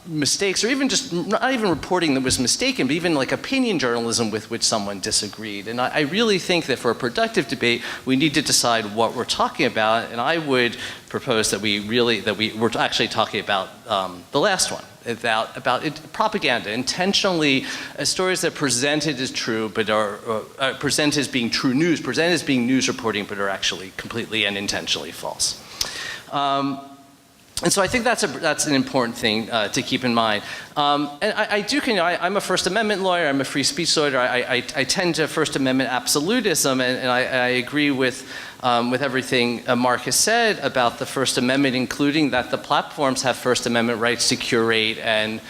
mistakes, or even just not even reporting that was mistaken, but even like opinion journalism with which someone disagreed. And I really think that for a productive debate, we need to decide what we're talking about. And I would propose that we're actually talking about the last one. About propaganda, intentionally stories that are presented as true, but are presented as being true news, presented as being news reporting, but are actually completely and intentionally false. And so I think that's an important thing to keep in mind. And I'm a First Amendment lawyer, I'm a free speech lawyer, I tend to First Amendment absolutism, and I agree with everything Mark has said about the First Amendment, including that the platforms have First Amendment rights to curate and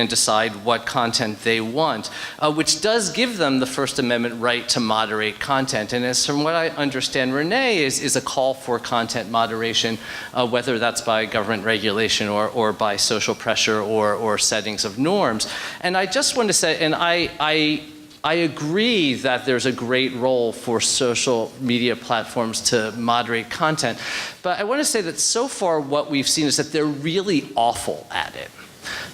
decide what content they want, which does give them the First Amendment right to moderate content. And as from what I understand, Renee is a call for content moderation, whether that's by government regulation or by social pressure or settings of norms. And I just want to say, and I agree that there's a great role for social media platforms to moderate content, but I want to say that so far what we've seen is that they're really awful at it.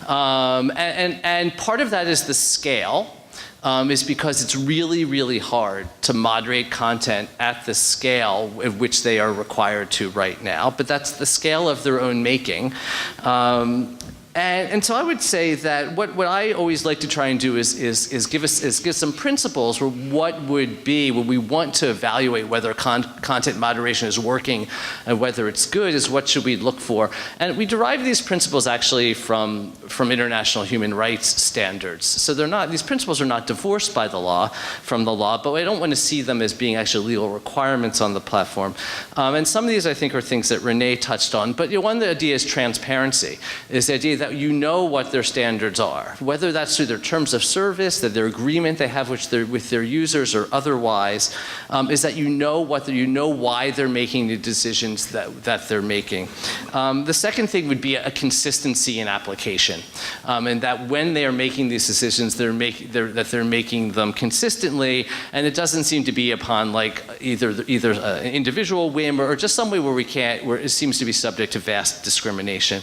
And part of that is the scale, is because it's really, really hard to moderate content at the scale of which they are required to right now, but that's the scale of their own making. And so I would say that what I always like to try and do is give some principles for what would be when we want to evaluate whether content moderation is working and whether it's good, is what should we look for. And we derive these principles actually from international human rights standards. So these principles are not divorced from the law, but I don't want to see them as being actually legal requirements on the platform. And some of these I think are things that Renee touched on, but one of the ideas is transparency, is the idea that you know what their standards are, whether that's through their terms of service, that their agreement they have with their users or otherwise, is that you know why they're making the decisions that they're making. The second thing would be a consistency in application, and that when they are making these decisions, they're making them consistently, and it doesn't seem to be upon like either an individual whim or just some way where it seems to be subject to vast discrimination.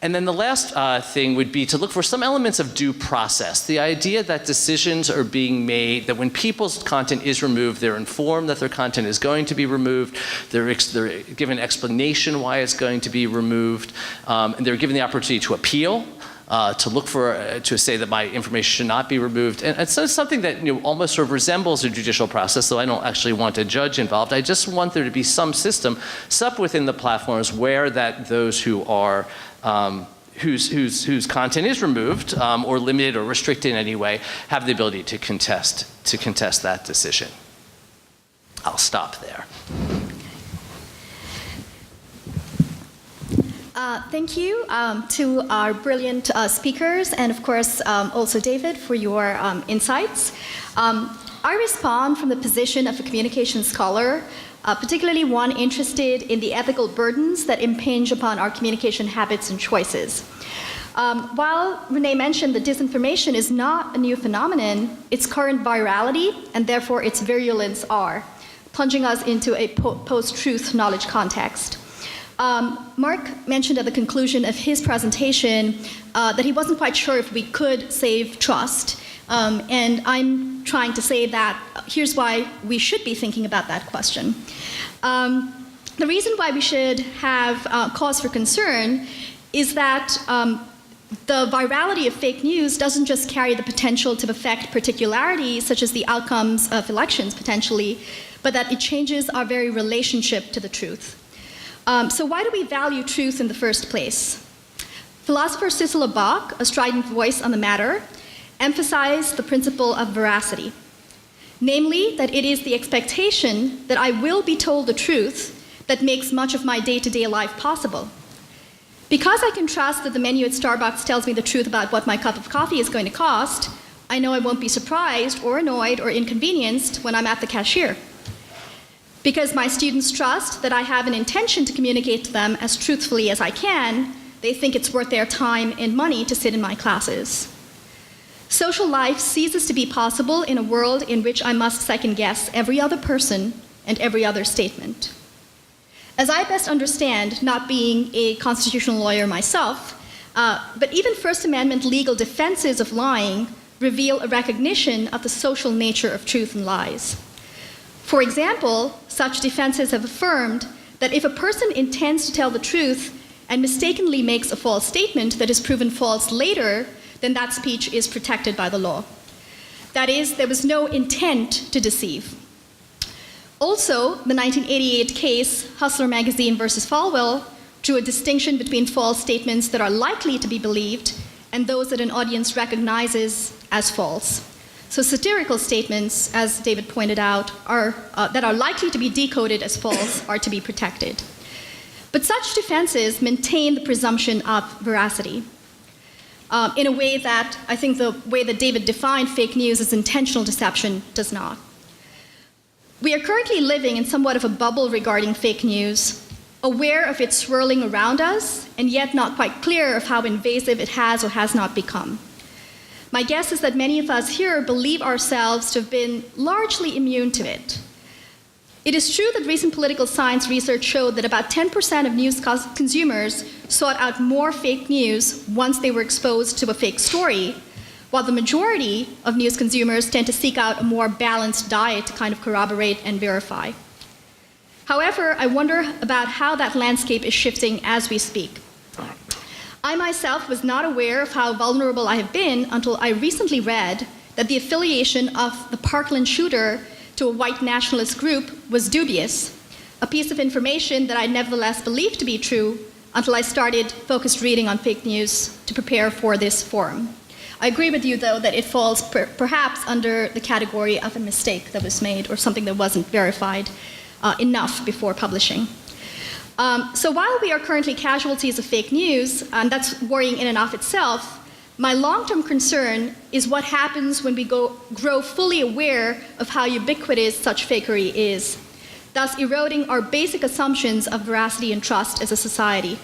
And then the last thing would be to look for some elements of due process. The idea that decisions are being made, that when people's content is removed, they're informed that their content is going to be removed, they're given explanation why it's going to be removed, and they're given the opportunity to appeal, to say that my information should not be removed. And so it's something that almost sort of resembles a judicial process, though I don't actually want a judge involved. I just want there to be some system set within the platforms where that those who are whose content is removed or limited or restricted in any way have the ability to contest that decision. I'll stop there. Thank you to our brilliant speakers, and of course also David for your insights. I respond from the position of a communications scholar, particularly one interested in the ethical burdens that impinge upon our communication habits and choices. While Renee mentioned that disinformation is not a new phenomenon, its current virality and therefore its virulence are, plunging us into a post-truth knowledge context. Mark mentioned at the conclusion of his presentation that he wasn't quite sure if we could save trust. And I'm trying to say that here's why we should be thinking about that question. The reason why we should have cause for concern is that the virality of fake news doesn't just carry the potential to affect particularities, such as the outcomes of elections potentially, but that it changes our very relationship to the truth. So why do we value truth in the first place? Philosopher Cicely Bach, a strident voice on the matter, emphasized the principle of veracity, namely that it is the expectation that I will be told the truth that makes much of my day-to-day life possible. Because I can trust that the menu at Starbucks tells me the truth about what my cup of coffee is going to cost, I know I won't be surprised or annoyed or inconvenienced when I'm at the cashier. Because my students trust that I have an intention to communicate to them as truthfully as I can, they think it's worth their time and money to sit in my classes. Social life ceases to be possible in a world in which I must second-guess every other person and every other statement. As I best understand, not being a constitutional lawyer myself, but even First Amendment legal defenses of lying reveal a recognition of the social nature of truth and lies. For example, such defenses have affirmed that if a person intends to tell the truth and mistakenly makes a false statement that is proven false later, then that speech is protected by the law. That is, there was no intent to deceive. Also, the 1988 case, Hustler Magazine versus Falwell, drew a distinction between false statements that are likely to be believed and those that an audience recognizes as false. So satirical statements, as David pointed out, that are likely to be decoded as false are to be protected. But such defenses maintain the presumption of veracity in a way that I think the way that David defined fake news as intentional deception does not. We are currently living in somewhat of a bubble regarding fake news, aware of it swirling around us, and yet not quite clear of how invasive it has or has not become. My guess is that many of us here believe ourselves to have been largely immune to it. It is true that recent political science research showed that about 10% of news consumers sought out more fake news once they were exposed to a fake story, while the majority of news consumers tend to seek out a more balanced diet to kind of corroborate and verify. However, I wonder about how that landscape is shifting as we speak. I myself was not aware of how vulnerable I have been until I recently read that the affiliation of the Parkland shooter to a white nationalist group was dubious, a piece of information that I nevertheless believed to be true until I started focused reading on fake news to prepare for this forum. I agree with you, though, that it falls perhaps under the category of a mistake that was made or something that wasn't verified enough before publishing. So while we are currently casualties of fake news, and that's worrying in and of itself, my long-term concern is what happens when we grow fully aware of how ubiquitous such fakery is, thus eroding our basic assumptions of veracity and trust as a society.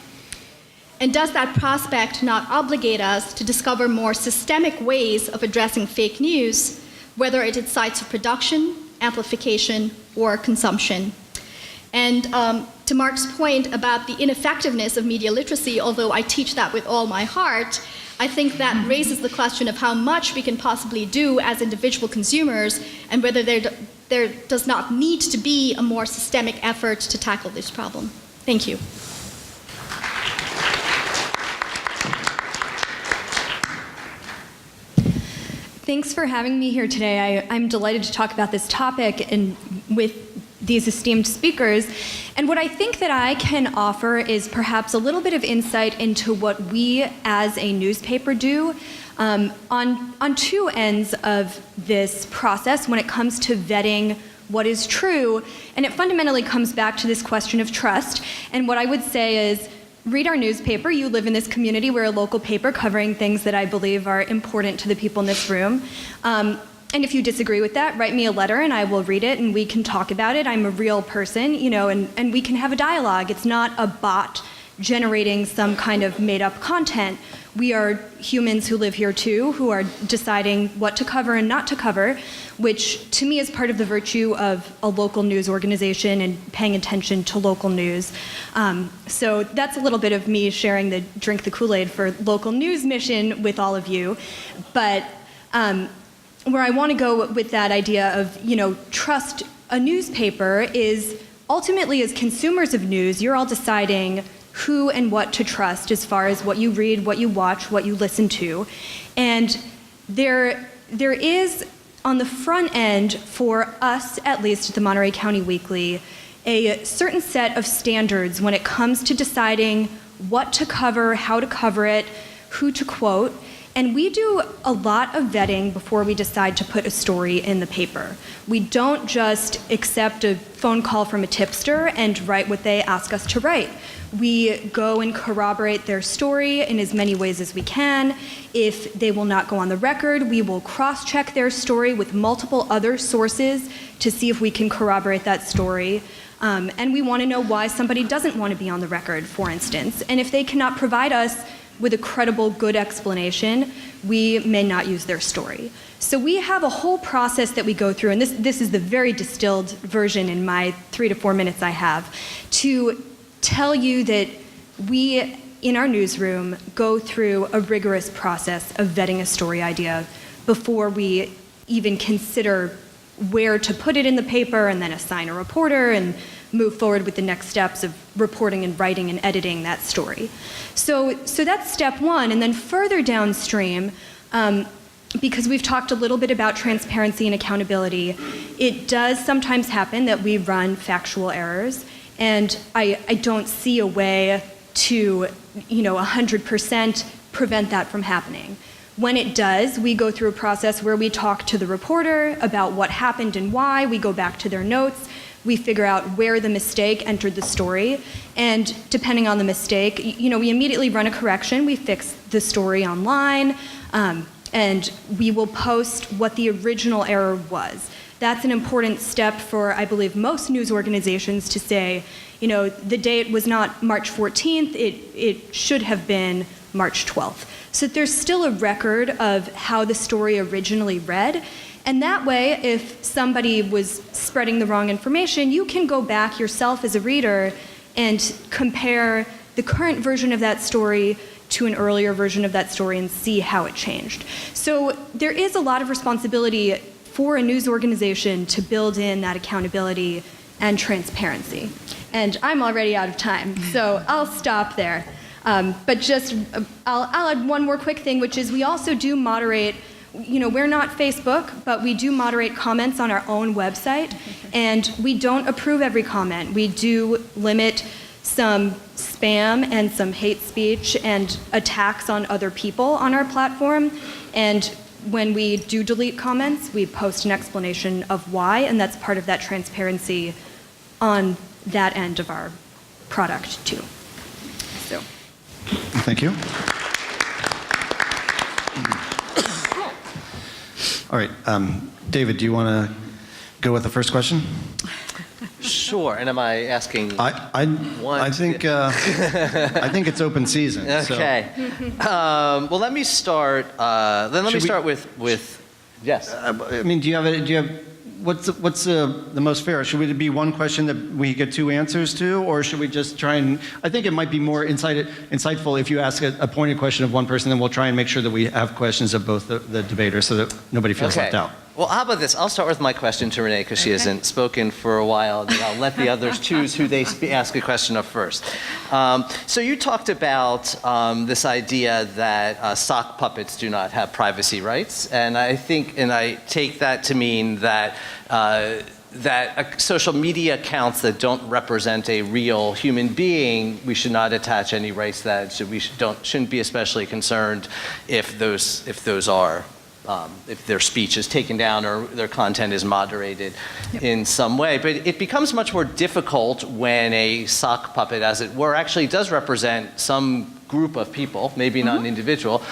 And does that prospect not obligate us to discover more systemic ways of addressing fake news, whether it is sites of production, amplification, or consumption? And to Mark's point about the ineffectiveness of media literacy, although I teach that with all my heart, I think that raises the question of how much we can possibly do as individual consumers and whether there does not need to be a more systemic effort to tackle this problem. Thank you. Thanks for having me here today. I'm delighted to talk about this topic and with these esteemed speakers. And what I think that I can offer is perhaps a little bit of insight into what we as a newspaper do on two ends of this process when it comes to vetting what is true. And it fundamentally comes back to this question of trust. And what I would say is, read our newspaper. You live in this community. We're a local paper covering things that I believe are important to the people in this room. And if you disagree with that, write me a letter and I will read it and we can talk about it. I'm a real person, and we can have a dialogue. It's not a bot generating some kind of made-up content. We are humans who live here too, who are deciding what to cover and not to cover, which to me is part of the virtue of a local news organization and paying attention to local news. So that's a little bit of me sharing the drink the Kool-Aid for local news mission with all of you. But where I want to go with that idea of, trust a newspaper is ultimately as consumers of news, you're all deciding who and what to trust as far as what you read, what you watch, what you listen to. And there is, on the front end, for us, at least at the Monterey County Weekly, a certain set of standards when it comes to deciding what to cover, how to cover it, who to quote. And we do a lot of vetting before we decide to put a story in the paper. We don't just accept a phone call from a tipster and write what they ask us to write. We go and corroborate their story in as many ways as we can. If they will not go on the record, we will cross-check their story with multiple other sources to see if we can corroborate that story. And we want to know why somebody doesn't want to be on the record, for instance. And if they cannot provide us with a credible, good explanation, we may not use their story. So we have a whole process that we go through, and this is the very distilled version in my 3 to 4 minutes I have, to tell you that we, in our newsroom, go through a rigorous process of vetting a story idea before we even consider where to put it in the paper and then assign a reporter and move forward with the next steps of reporting and writing and editing that story. So that's step one. And then further downstream, because we've talked a little bit about transparency and accountability, it does sometimes happen that we run factual errors. And I don't see a way to, 100% prevent that from happening. When it does, we go through a process where we talk to the reporter about what happened and why. We go back to their notes. We figure out where the mistake entered the story. And depending on the mistake, we immediately run a correction. We fix the story online. And we will post what the original error was. That's an important step for, I believe, most news organizations to say, the date was not March 14th, it should have been March 12th. So there's still a record of how the story originally read. And that way, if somebody was spreading the wrong information, you can go back yourself as a reader and compare the current version of that story to an earlier version of that story and see how it changed. So there is a lot of responsibility for a news organization to build in that accountability and transparency. And I'm already out of time, so I'll stop there. But just, I'll add one more quick thing, which is we also do moderate, we're not Facebook, but we do moderate comments on our own website, and we don't approve every comment. We do limit some spam and some hate speech and attacks on other people on our platform, and when we do delete comments, we post an explanation of why, and that's part of that transparency on that end of our product too. So. Thank you. All right, David, do you want to go with the first question? Sure. And am I asking? I think it's open season. Okay. So. Well, let me start. Then let me start with yes. Do you have what's the most fair? Should it be one question that we get two answers to, or should we just try and? I think it might be more insightful if you ask a pointed question of one person, then we'll try and make sure that we have questions of both the debaters, so that nobody feels left out. Well, how about this? I'll start with my question to Renee, because she hasn't spoken for a while, and then I'll let the others choose who they ask a question of first. So you talked about this idea that sock puppets do not have privacy rights, and I take that to mean that social media accounts that don't represent a real human being, we should not attach any rights to that. So we shouldn't be especially concerned if their speech is taken down or their content is moderated in some way. But it becomes much more difficult when a sock puppet, as it were, actually does represent some group of people, maybe not an individual,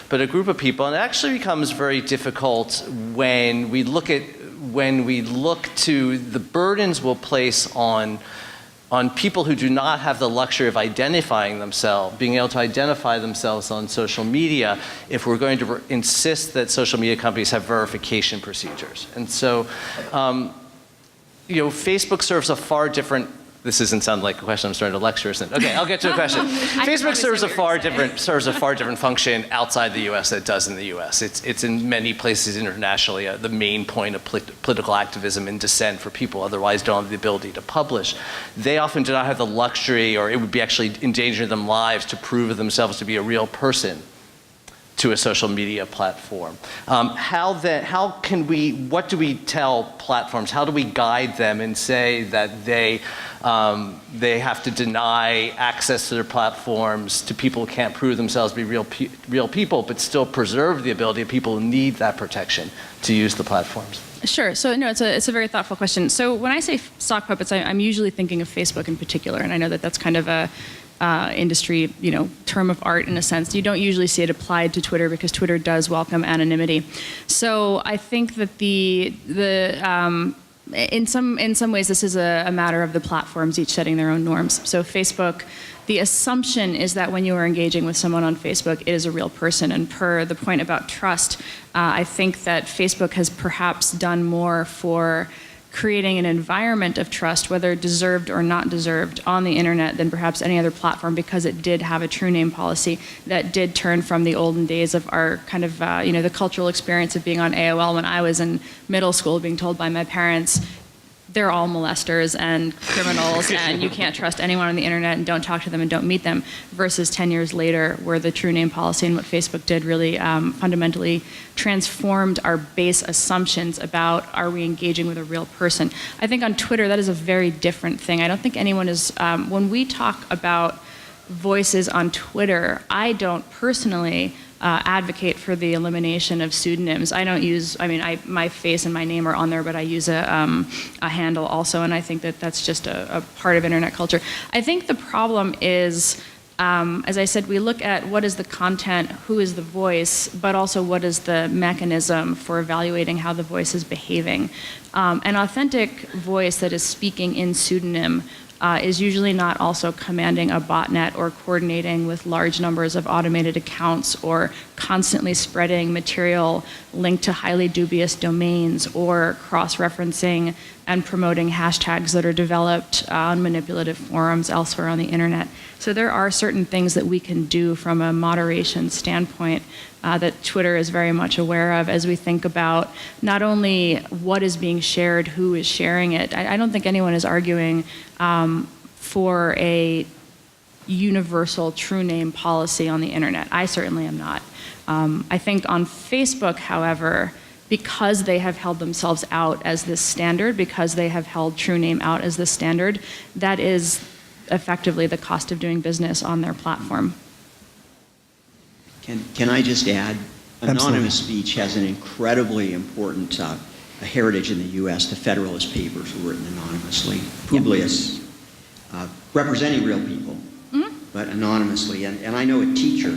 but a group of people. And it actually becomes very difficult when we look to the burdens we'll place on on people who do not have the luxury of identifying themselves, being able to identify themselves on social media, if we're going to insist that social media companies have verification procedures. And so, Facebook serves a far different, this doesn't sound like a question, I'm starting to lecture, isn't it? Okay, I'll get to a question. Facebook serves a far different function outside the US than it does in the US. It's in many places internationally the main point of political activism and dissent for people otherwise don't have the ability to publish. They often do not have the luxury, or it would be actually endangering their lives to prove themselves to be a real person to a social media platform. What do we tell platforms? How do we guide them and say that they have to deny access to their platforms to people who can't prove themselves to be real people, but still preserve the ability of people who need that protection to use the platforms? Sure. So no, it's a very thoughtful question. So when I say sock puppets, I'm usually thinking of Facebook in particular, and I know that that's kind of a industry, term of art in a sense. You don't usually see it applied to Twitter because Twitter does welcome anonymity. So I think that in some ways this is a matter of the platforms each setting their own norms. So Facebook, the assumption is that when you are engaging with someone on Facebook, it is a real person. And per the point about trust, I think that Facebook has perhaps done more for creating an environment of trust, whether deserved or not deserved, on the internet than perhaps any other platform, because it did have a true name policy that did turn from the olden days of our kind of, the cultural experience of being on AOL when I was in middle school, being told by my parents, they're all molesters and criminals and you can't trust anyone on the internet and don't talk to them and don't meet them, versus 10 years later where the true name policy and what Facebook did really fundamentally transformed our base assumptions about, are we engaging with a real person? I think on Twitter that is a very different thing. I don't think anyone is, when we talk about voices on Twitter, I don't personally advocate for the elimination of pseudonyms. I don't use, my face and my name are on there, but I use a handle also, and I think that that's just a part of internet culture. I think the problem is, as I said, we look at what is the content, who is the voice, but also what is the mechanism for evaluating how the voice is behaving. An authentic voice that is speaking in pseudonym is usually not also commanding a botnet or coordinating with large numbers of automated accounts or constantly spreading material linked to highly dubious domains or cross-referencing and promoting hashtags that are developed on manipulative forums elsewhere on the internet. So there are certain things that we can do from a moderation standpoint that Twitter is very much aware of as we think about not only what is being shared, who is sharing it. I don't think anyone is arguing for a universal true name policy on the internet. I certainly am not. I think on Facebook, however, because they have held themselves out as this standard, because they have held true name out as the standard, that is effectively the cost of doing business on their platform. Can I just add, anonymous Absolutely. speech has an incredibly important heritage in the U.S. The Federalist Papers were written anonymously. Publius, representing real people, but anonymously. And I know a teacher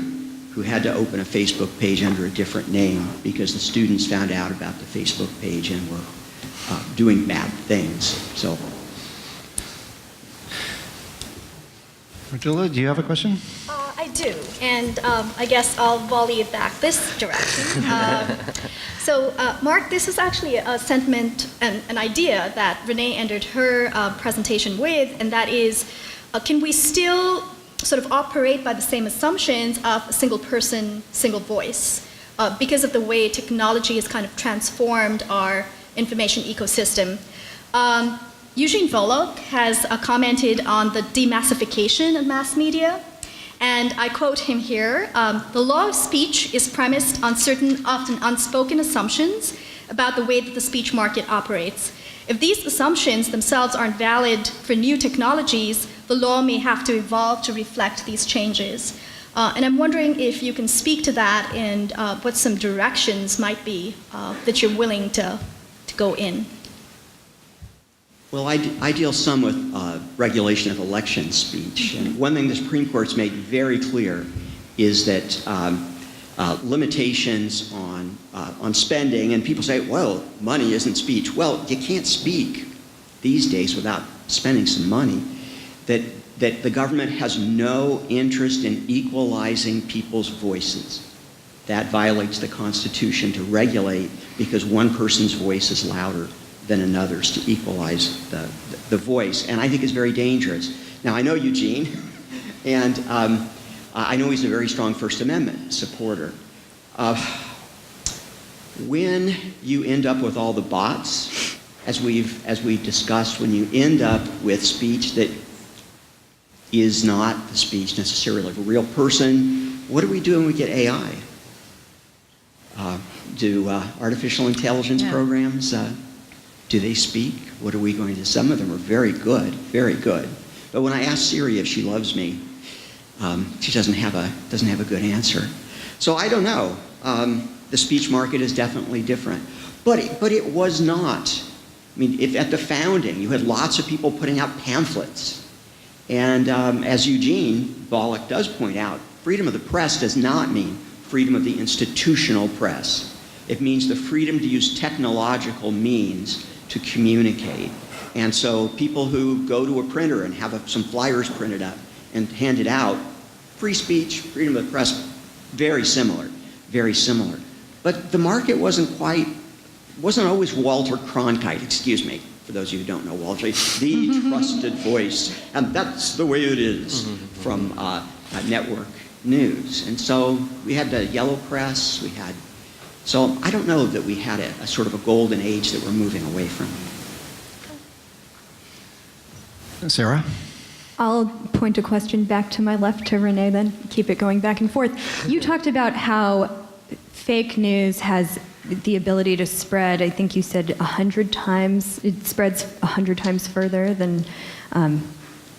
who had to open a Facebook page under a different name because the students found out about the Facebook page and were doing bad things. So, Regilla, do you have a question? I do, and I guess I'll volley it back this direction. Mark, this is actually a sentiment and an idea that Renee ended her presentation with, and that is, can we still sort of operate by the same assumptions of a single person, single voice, because of the way technology has kind of transformed our information ecosystem? Eugene Volokh has commented on the demassification of mass media. And I quote him here, the law of speech is premised on certain often unspoken assumptions about the way that the speech market operates. If these assumptions themselves aren't valid for new technologies, the law may have to evolve to reflect these changes. And I'm wondering if you can speak to that and what some directions might be that you're willing to go in. well, I deal some with regulation of election speech. And one thing the Supreme Court's made very clear is that limitations on spending, and people say, well, money isn't speech. Well, you can't speak these days without spending some money. that the government has no interest in equalizing people's voices. That violates the Constitution to regulate because one person's voice is louder than another's to equalize the voice. And I think it's very dangerous. Now, I know Eugene, and I know he's a very strong First Amendment supporter. When you end up with all the bots, as we've discussed, when you end up with speech that is not the speech necessarily of a real person, what do we do when we get AI? Do artificial intelligence programs, do they speak? What are we going to do? Some of them are very good, very good. But when I ask Siri if she loves me, she doesn't have a good answer. So I don't know. The speech market is definitely different. But it was not. I mean, if at the founding, you had lots of people putting out pamphlets. And as Eugene Bollock does point out, freedom of the press does not mean freedom of the institutional press. It means the freedom to use technological means to communicate. And so people who go to a printer and have some flyers printed up and handed out, free speech, freedom of the press, very similar, very similar. But the market wasn't always Walter Cronkite, excuse me, for those of you who don't know Walter, the trusted voice. And that's the way it is from network news. And so we had the yellow press, so I don't know that we had a sort of a golden age that we're moving away from. Sarah? I'll point a question back to my left to Renee, then keep it going back and forth. You talked about how fake news has the ability to spread, I think you said 100 times, it spreads 100 times further than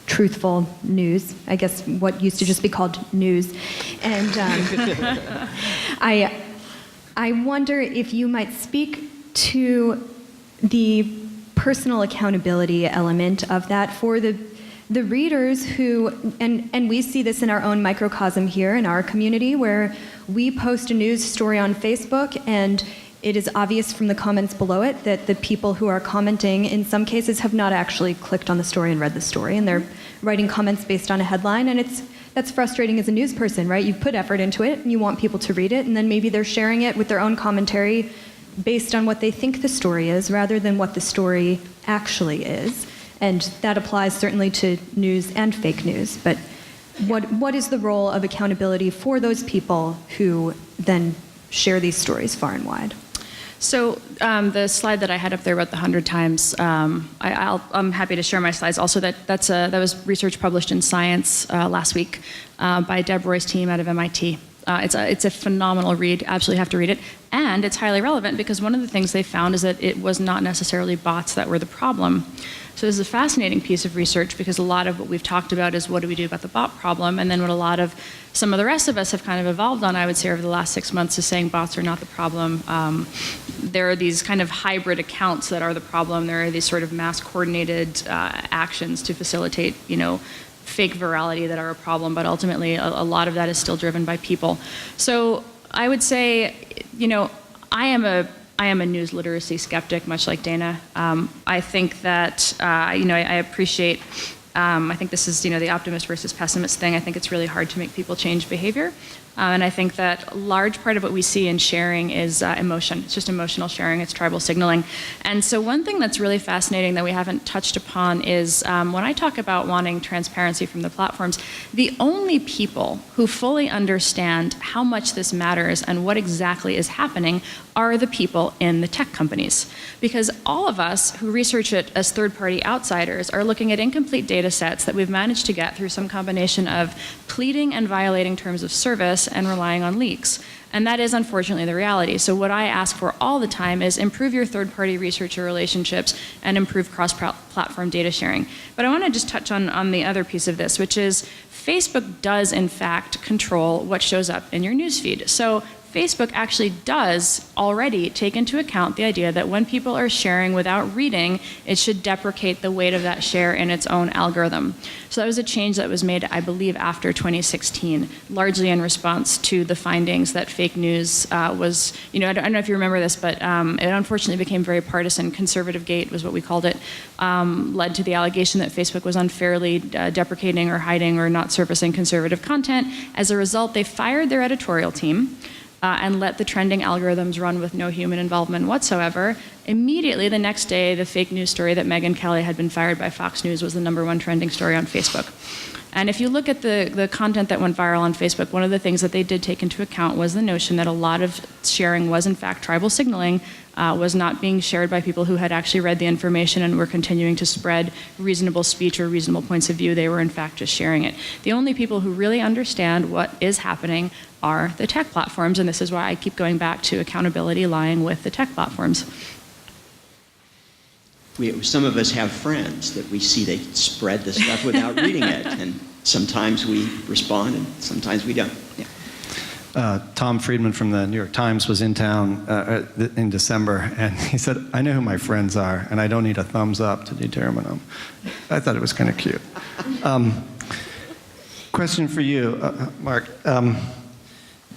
truthful news, I guess what used to just be called news. And I wonder if you might speak to the personal accountability element of that for the readers who, and we see this in our own microcosm here in our community, where we post a news story on Facebook and it is obvious from the comments below it that the people who are commenting in some cases have not actually clicked on the story and read the story, and they're writing comments based on a headline, and that's frustrating as a news person, right? You've put effort into it and you want people to read it, and then maybe they're sharing it with their own commentary based on what they think the story is rather than what the story actually is. And that applies certainly to news and fake news. But what is the role of accountability for those people who then share these stories far and wide? So the slide that I had up there about the 100 times, I'm happy to share my slides. Also, that was research published in Science last week by Deb Roy's team out of MIT. It's a phenomenal read. Absolutely have to read it. And it's highly relevant because one of the things they found is that it was not necessarily bots that were the problem. So this is a fascinating piece of research because a lot of what we've talked about is what do we do about the bot problem, and then what a lot of some of the rest of us have kind of evolved on, I would say, over the last 6 months is saying bots are not the problem. There are these kind of hybrid accounts that are the problem. There are these sort of mass coordinated actions to facilitate, fake virality that are a problem, but ultimately a lot of that is still driven by people. So I would say, I am a news literacy skeptic, much like Dana. I think that, I appreciate, I think this is, the optimist versus pessimist thing. I think it's really hard to make people change behavior. And I think that a large part of what we see in sharing is emotion. It's just emotional sharing. It's tribal signaling. And so one thing that's really fascinating that we haven't touched upon is when I talk about wanting transparency from the platforms, the only people who fully understand how much this matters and what exactly is happening are the people in the tech companies. Because all of us who research it as third-party outsiders are looking at incomplete data sets that we've managed to get through some combination of pleading and violating terms of service and relying on leaks. And that is unfortunately the reality. So what I ask for all the time is improve your third-party researcher relationships and improve cross-platform data sharing. But I want to just touch on the other piece of this, which is Facebook does in fact control what shows up in your newsfeed. So Facebook actually does already take into account the idea that when people are sharing without reading, it should deprecate the weight of that share in its own algorithm. So that was a change that was made, I believe, after 2016, largely in response to the findings that fake news was, I don't know if you remember this, but it unfortunately became very partisan. Conservative Gate was what we called it, led to the allegation that Facebook was unfairly deprecating or hiding or not surfacing conservative content. As a result, they fired their editorial team. And let the trending algorithms run with no human involvement whatsoever. Immediately the next day, the fake news story that Megyn Kelly had been fired by Fox News was the #1 trending story on Facebook. And if you look at the content that went viral on Facebook, one of the things that they did take into account was the notion that a lot of sharing was in fact tribal signaling, was not being shared by people who had actually read the information and were continuing to spread reasonable speech or reasonable points of view. They were in fact just sharing it. The only people who really understand what is happening are the tech platforms, and this is why I keep going back to accountability lying with the tech platforms. Some of us have friends that we see they spread the stuff without reading it, and sometimes we respond and sometimes we don't. Yeah. Tom Friedman from the New York Times was in town in December, and he said, "I know who my friends are, and I don't need a thumbs up to determine them." I thought it was kind of cute. Question for you, Mark.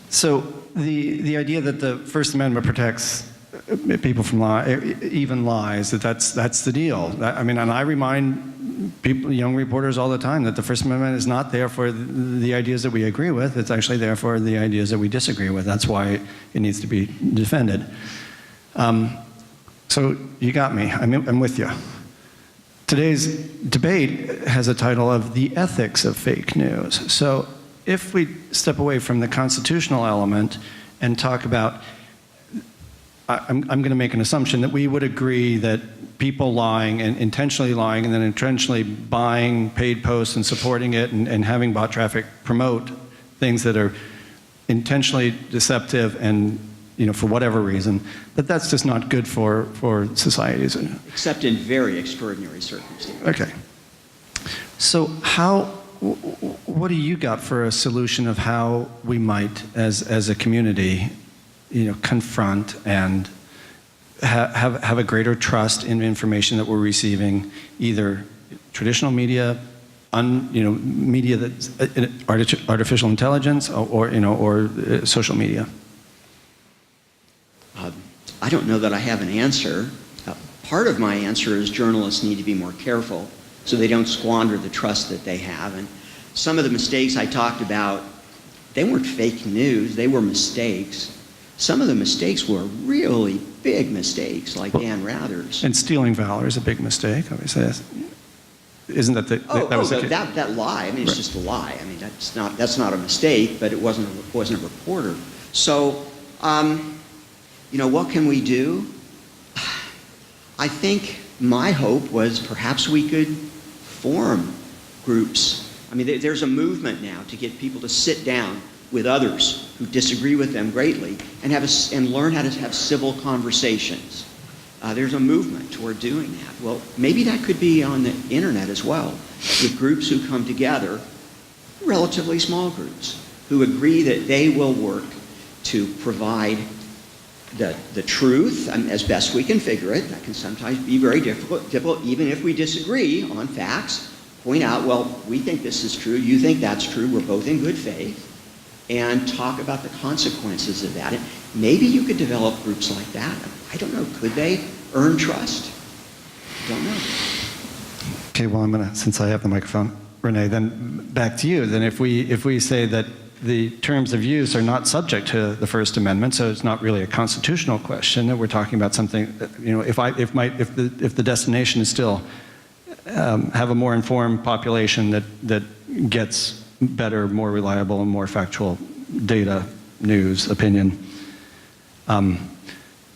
So the idea that the First Amendment protects people from even lies, that's the deal. And I remind people, young reporters all the time, that the First Amendment is not there for the ideas that we agree with. It's actually there for the ideas that we disagree with. That's why it needs to be defended. So you got me. I'm with you. Today's debate has a title of The Ethics of Fake News. So if we step away from the constitutional element and talk about, I'm going to make an assumption that we would agree that people lying and intentionally lying and then intentionally buying paid posts and supporting it and having bot traffic promote things that are intentionally deceptive and, for whatever reason, that's just not good for societies. Except in very extraordinary circumstances. Okay. So what do you got for a solution of how we might, as a community, confront and have a greater trust in information that we're receiving, either traditional media, media that's artificial intelligence, or social media? I don't know that I have an answer. Part of my answer is journalists need to be more careful so they don't squander the trust that they have. And some of the mistakes I talked about, they weren't fake news, they were mistakes. Some of the mistakes were really big mistakes, like Dan Rather's. And stealing Valor is a big mistake, obviously. Isn't that that lie? It's just a lie. That's not a mistake, but it wasn't a reporter. So, what can we do? I think my hope was perhaps we could form groups. There's a movement now to get people to sit down with others who disagree with them greatly and learn how to have civil conversations. There's a movement toward doing that. Well, maybe that could be on the internet as well, with groups who come together, relatively small groups, who agree that they will work to provide the truth as best we can figure it. That can sometimes be very difficult, even if we disagree on facts. Point out, well, we think this is true, you think that's true, we're both in good faith, and talk about the consequences of that. And maybe you could develop groups like that. I don't know, could they earn trust? I don't know. Okay, well, since I have the microphone, Renee, then back to you. Then if we say that the terms of use are not subject to the First Amendment, so it's not really a constitutional question, that we're talking about something, if the destination is still have a more informed population that gets better, more reliable, and more factual data, news, opinion.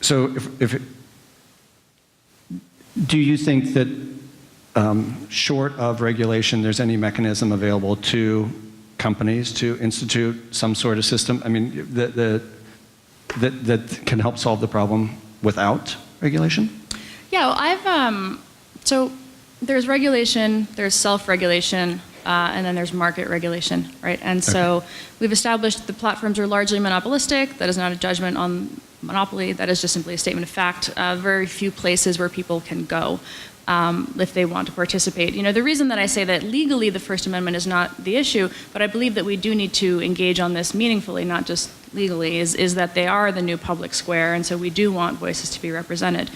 So do you think that short of regulation, there's any mechanism available to companies to institute some sort of system, that can help solve the problem without regulation? Yeah, well, so there's regulation, there's self-regulation. and then there's market regulation, right? And so we've established the platforms are largely monopolistic. That is not a judgment on monopoly. That is just simply a statement of fact. Very few places where people can go if they want to participate. You know, the reason that I say that legally the First Amendment is not the issue, but I believe that we do need to engage on this meaningfully, not just legally, is that they are the new public square, and so we do want voices to be represented.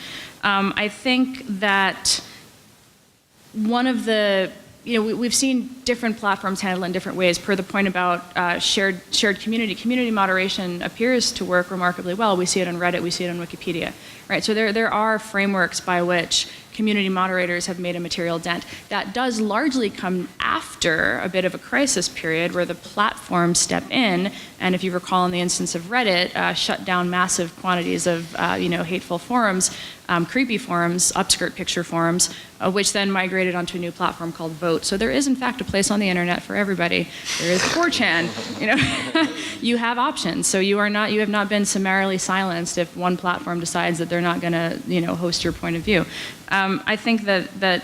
I think that one of the, you know, we've seen different platforms handled in different ways. Per the point about shared community. Community moderation appears to work remarkably well. We see it on Reddit, we see it on Wikipedia, right? So there are frameworks by which community moderators have made a material dent. That does largely come after a bit of a crisis period where the platforms step in, and if you recall in the instance of Reddit, shut down massive quantities of hateful forums, creepy forums, upskirt picture forums, which then migrated onto a new platform called Vote. So there is in fact a place on the internet for everybody. There is 4chan, you know. You have options, so you have not been summarily silenced if one platform decides that they're not going to, host your point of view. I think that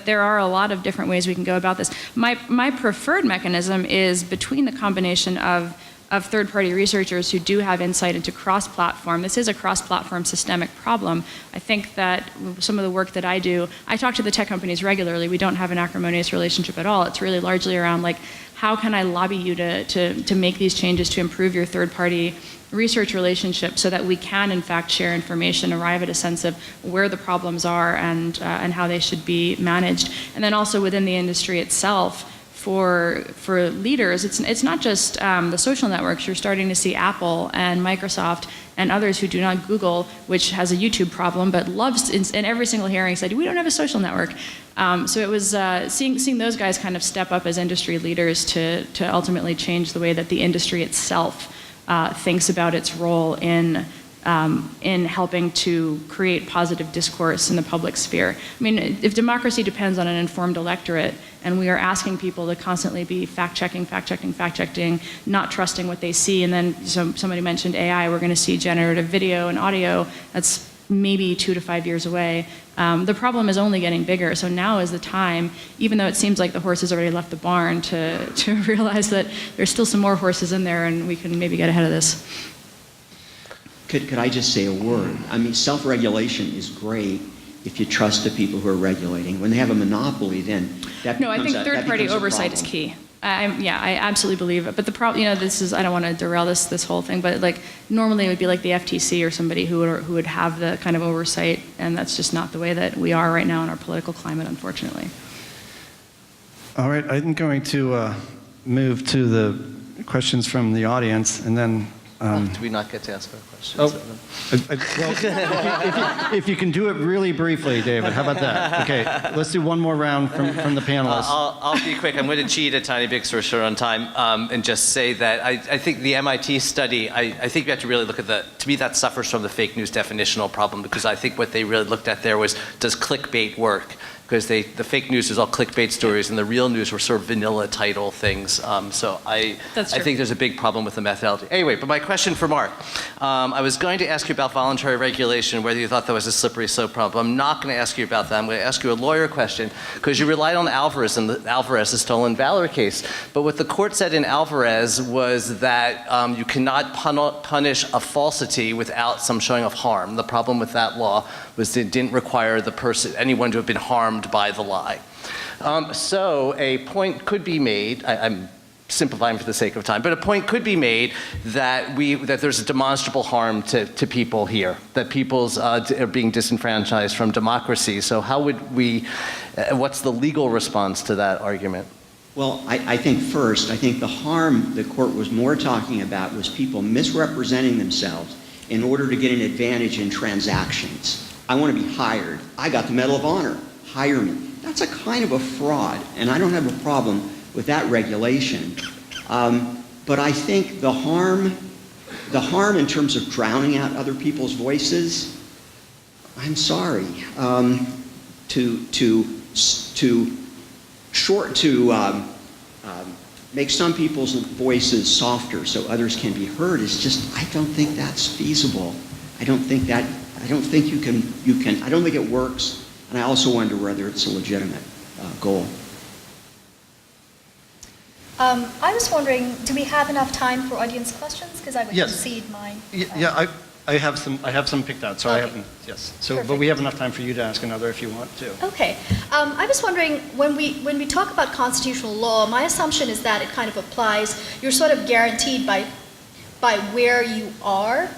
there are a lot of different ways we can go about this. My preferred mechanism is between the combination of third-party researchers who do have insight into cross-platform. This is a cross-platform systemic problem. I think that some of the work that I do, I talk to the tech companies regularly. We don't have an acrimonious relationship at all. It's really largely around, like, how can I lobby you to make these changes to improve your third-party research relationship so that we can, in fact, share information, arrive at a sense of where the problems are and how they should be managed. And then also within the industry itself, for leaders, it's not just the social networks. You're starting to see Apple and Microsoft and others who do not Google, which has a YouTube problem, but loves in every single hearing said, we don't have a social network. So it was seeing those guys kind of step up as industry leaders to ultimately change the way that the industry itself thinks about its role in helping to create positive discourse in the public sphere. I mean, if democracy depends on an informed electorate, and we are asking people to constantly be fact-checking, not trusting what they see, and then somebody mentioned AI, we're going to see generative video and audio, that's maybe 2 to 5 years away. The problem is only getting bigger, so now is the time, even though it seems like the horse has already left the barn, to realize that there's still some more horses in there and we can maybe get ahead of this. Could I just say a word? I mean, self-regulation is great if you trust the people who are regulating. When they have a monopoly, then that becomes No, I think third-party oversight is key. I absolutely believe it. But the problem, this is, I don't want to derail this whole thing, but like normally it would be like the FTC or somebody who would have the kind of oversight, and that's just not the way that we are right now in our political climate, unfortunately. All right, I'm going to move to the questions from the audience, and then. Do we not get to ask our questions? If you can do it really briefly, David, how about that? Okay, let's do one more round from the panelists. I'll be quick. I'm going to cheat a tiny bit so we're short on time, and just say that I think the MIT study, I think we have to really look at to me that suffers from the fake news definitional problem, because I think what they really looked at there was, does clickbait work? Because the fake news is all clickbait stories, and the real news were sort of vanilla title things. So I think there's a big problem with the methodology. Anyway, but my question for Mark. I was going to ask you about voluntary regulation, whether you thought that was a slippery slope problem. I'm not going to ask you about that. I'm going to ask you a lawyer question, because you relied on Alvarez and the Alvarez's stolen valor case. But what the court said in Alvarez was that you cannot punish a falsity without some showing of harm. The problem with that law was it didn't require anyone to have been harmed by the lie. So a point could be made, I'm simplifying for the sake of time, but a point could be made that there's a demonstrable harm to people here, that people's are being disenfranchised from democracy. So how would what's the legal response to that argument? Well, I think the harm the court was more talking about was people misrepresenting themselves in order to get an advantage in transactions. I want to be hired. I got the Medal of Honor. Hire me. That's a kind of a fraud, and I don't have a problem with that regulation. But I think the harm in terms of drowning out other people's voices, I'm sorry, to make some people's voices softer so others can be heard is just, I don't think that's feasible. I don't think it works. And I also wonder whether it's a legitimate goal. I was wondering, do we have enough time for audience questions? Because I would Yes. concede my... Yeah, I have some picked out, so I Okay. haven't, yes. So, but Perfect. we have enough time for you to ask another if you want to. Okay. I was wondering, when we talk about constitutional law, my assumption is that it kind of applies, you're sort of guaranteed by where you are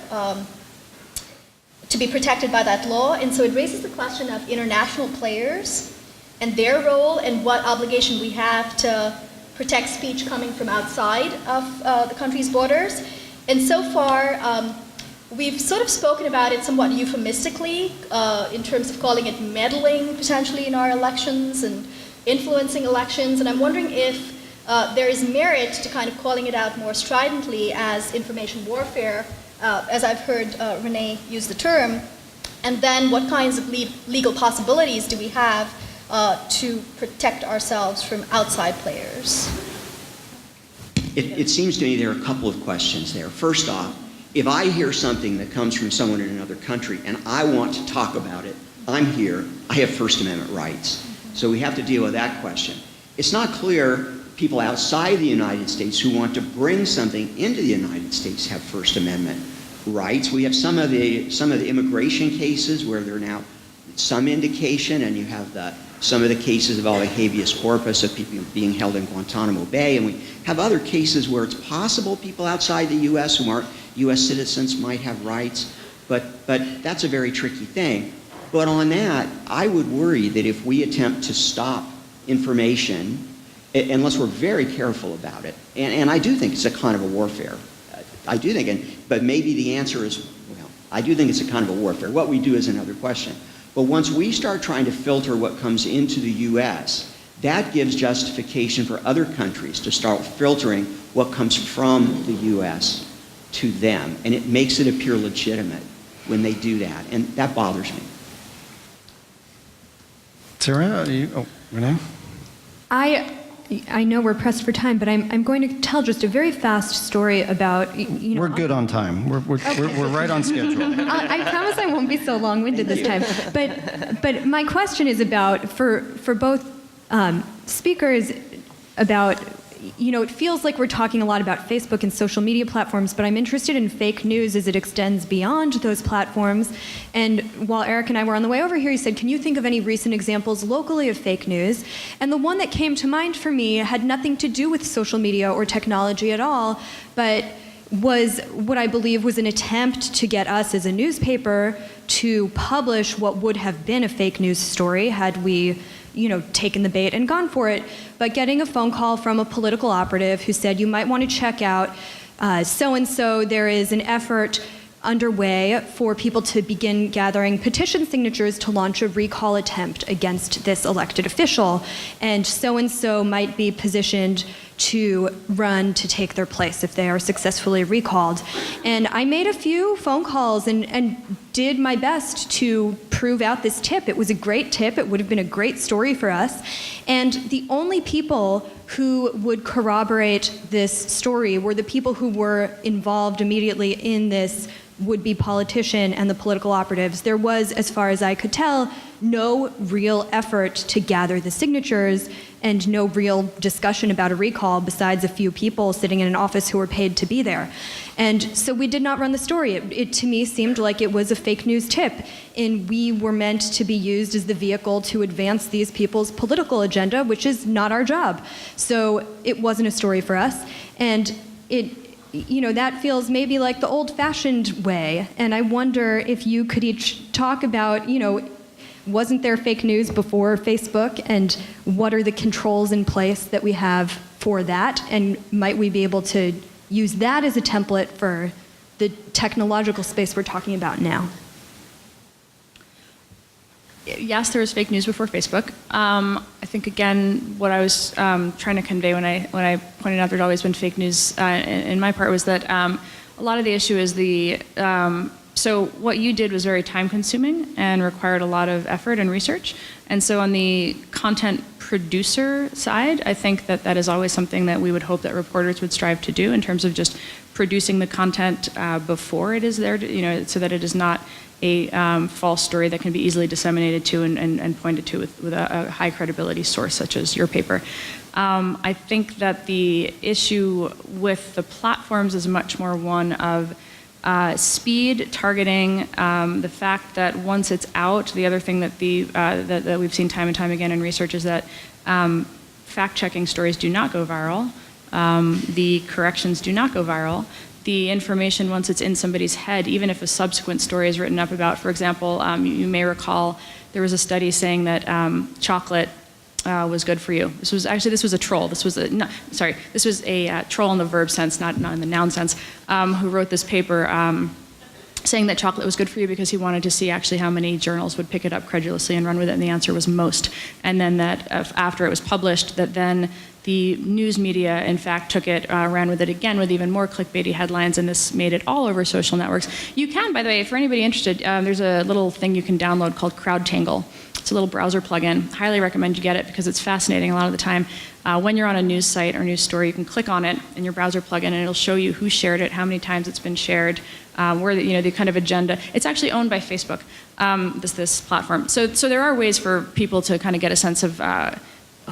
to be protected by that law. And so it raises the question of international players and their role and what obligation we have to protect speech coming from outside of the country's borders. And so far, we've sort of spoken about it somewhat euphemistically in terms of calling it meddling potentially in our elections and influencing elections. And I'm wondering if there is merit to kind of calling it out more stridently as information warfare, as I've heard Renee use the term. And then what kinds of legal possibilities do we have to protect ourselves from outside players? It seems to me there are a couple of questions there. First off, if I hear something that comes from someone in another country and I want to talk about it, I'm here, I have First Amendment rights. So we have to deal with that question. It's not clear people outside the United States who want to bring something into the United States have First Amendment rights. We have some of the immigration cases where there are now some indication, and you have some of the cases involving habeas corpus of people being held in Guantanamo Bay, and we have other cases where it's possible people outside the U.S. who aren't U.S. citizens might have rights, but that's a very tricky thing. But on that, I would worry that if we attempt to stop information, unless we're very careful about it, and I do think it's a kind of a warfare. I do think, but maybe the answer is, well, I do think it's a kind of a warfare. What we do is another question. But once we start trying to filter what comes into the U.S., that gives justification for other countries to start filtering what comes from the U.S. to them. And it makes it appear legitimate when they do that. And that bothers me. Sarah, Renee? I know we're pressed for time, but I'm going to tell just a very fast story about, We're good on time. We're right on schedule. I promise I won't be so long-winded this time. But my question is about, for both speakers, about, it feels like we're talking a lot about Facebook and social media platforms, but I'm interested in fake news as it extends beyond those platforms. And while Eric and I were on the way over here, he said, can you think of any recent examples locally of fake news? And the one that came to mind for me had nothing to do with social media or technology at all, but was what I believe was an attempt to get us as a newspaper to publish what would have been a fake news story had we taken the bait and gone for it, but getting a phone call from a political operative who said, you might want to check out so-and-so. There is an effort underway for people to begin gathering petition signatures to launch a recall attempt against this elected official, and so-and-so might be positioned to run to take their place if they are successfully recalled. And I made a few phone calls and did my best to prove out this tip. It was a great tip. It would have been a great story for us. And the only people who would corroborate this story were the people who were involved immediately in this would-be politician and the political operatives. There was, as far as I could tell, no real effort to gather the signatures and no real discussion about a recall besides a few people sitting in an office who were paid to be there. And so we did not run the story. It to me seemed like it was a fake news tip, and we were meant to be used as the vehicle to advance these people's political agenda, which is not our job. So it wasn't a story for us, and that feels maybe like the old-fashioned way, and I wonder if you could each talk about, wasn't there fake news before Facebook, and what are the controls in place that we have for that, and might we be able to use that as a template for the technological space we're talking about now? Yes, there was fake news before Facebook. I think, again, what I was trying to convey when I pointed out there'd always been fake news in my part was that a lot of the issue is so what you did was very time-consuming and required a lot of effort and research. And so on the content producer side, I think that that is always something that we would hope that reporters would strive to do in terms of just producing the content before it is there, so that it is not a false story that can be easily disseminated to and pointed to with a high credibility source such as your paper. I think that the issue with the platforms is much more one of speed, targeting, the fact that once it's out, the other thing that that we've seen time and time again in research is that fact-checking stories do not go viral. The corrections do not go viral. The information, once it's in somebody's head, even if a subsequent story is written up about, for example, you may recall there was a study saying that chocolate was good for you. This was a troll. This was a troll in the verb sense, not in the noun sense, who wrote this paper saying that chocolate was good for you because he wanted to see actually how many journals would pick it up credulously and run with it, and the answer was most. And then that after it was published, that then the news media, in fact, took it, ran with it again with even more clickbaity headlines, and this made it all over social networks. You can, by the way, for anybody interested, there's a little thing you can download called CrowdTangle. It's a little browser plugin. Highly recommend you get it because it's fascinating a lot of the time. When you're on a news site or news story, you can click on it in your browser plugin, and it'll show you who shared it, how many times it's been shared, where the kind of agenda. It's actually owned by Facebook, this platform. So there are ways for people to kind of get a sense of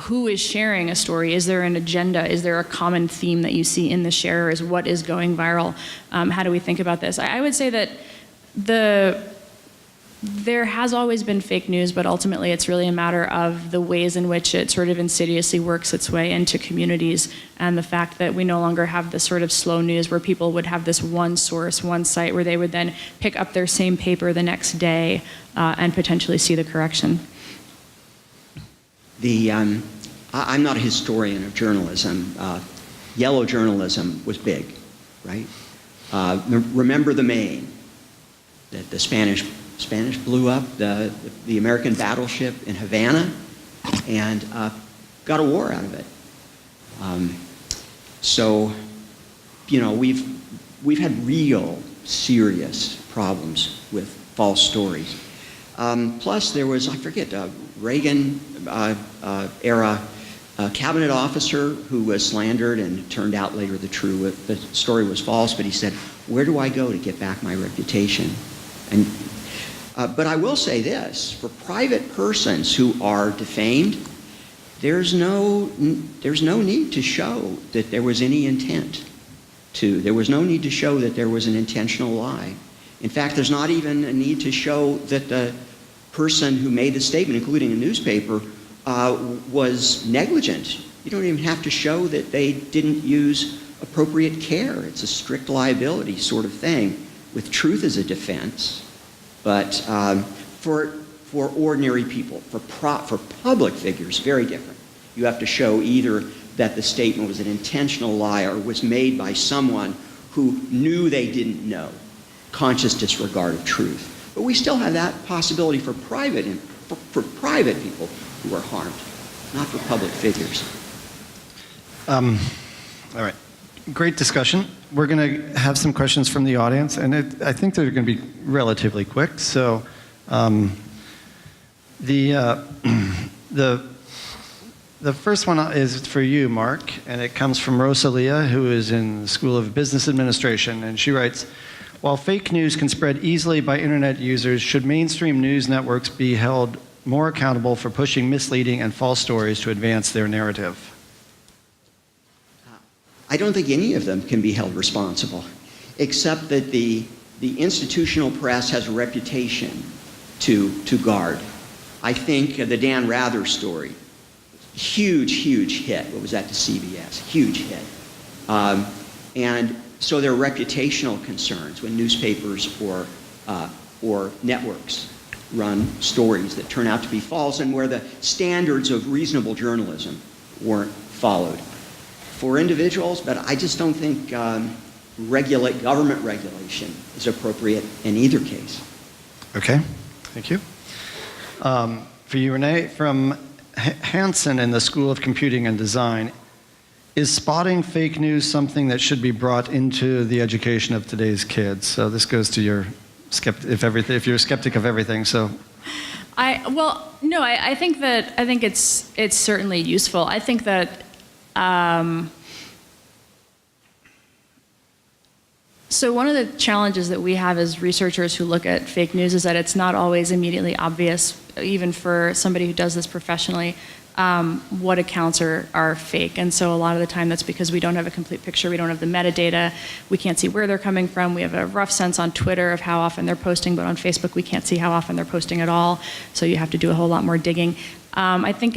who is sharing a story. Is there an agenda? Is there a common theme that you see in the sharers? What is going viral? How do we think about this? I would say that there has always been fake news, but ultimately it's really a matter of the ways in which it sort of insidiously works its way into communities, and the fact that we no longer have this sort of slow news where people would have this one source, one site, where they would then pick up their same paper the next day and potentially see the correction. I'm not a historian of journalism. Yellow journalism was big, right? Remember the Maine, that the Spanish blew up the American battleship in Havana and got a war out of it. So, we've had real serious problems with false stories. Plus, there was, I forget, Reagan era cabinet officer who was slandered, and it turned out later the story was false, but he said, "Where do I go to get back my reputation?" And but I will say this, for private persons who are defamed, there's no need to show that there was any intent to. There was no need to show that there was an intentional lie. In fact, there's not even a need to show that the person who made the statement, including a newspaper, was negligent. You don't even have to show that they didn't use appropriate care. It's a strict liability sort of thing, with truth as a defense. But for ordinary people, for public figures, very different. You have to show either that the statement was an intentional lie or was made by someone who knew they didn't know, conscious disregard of truth. But we still have that possibility for private people who are harmed, not for public figures. All right. Great discussion. We're going to have some questions from the audience, and I think they're going to be relatively quick. So the first one is for you, Mark, and it comes from Rosalia, who is in the School of Business Administration, and she writes, "While fake news can spread easily by internet users, should mainstream news networks be held more accountable for pushing misleading and false stories to advance their narrative?" I don't think any of them can be held responsible, except that the institutional press has a reputation to guard. I think the Dan Rather story, huge hit. What was that to CBS? Huge hit. And so there are reputational concerns when newspapers or networks run stories that turn out to be false and where the standards of reasonable journalism weren't followed. For individuals, but I just don't think government regulation is appropriate in either case. Okay, thank you. For you, Renee, from Hansen in the School of Computing and Design, is spotting fake news something that should be brought into the education of today's kids? So this goes to your if you're a skeptic of everything. So I think it's certainly useful. I think that so one of the challenges that we have as researchers who look at fake news is that it's not always immediately obvious, even for somebody who does this professionally, what accounts are fake. And so a lot of the time that's because we don't have a complete picture, we don't have the metadata, we can't see where they're coming from. We have a rough sense on Twitter of how often they're posting, but on Facebook we can't see how often they're posting at all. So you have to do a whole lot more digging. I think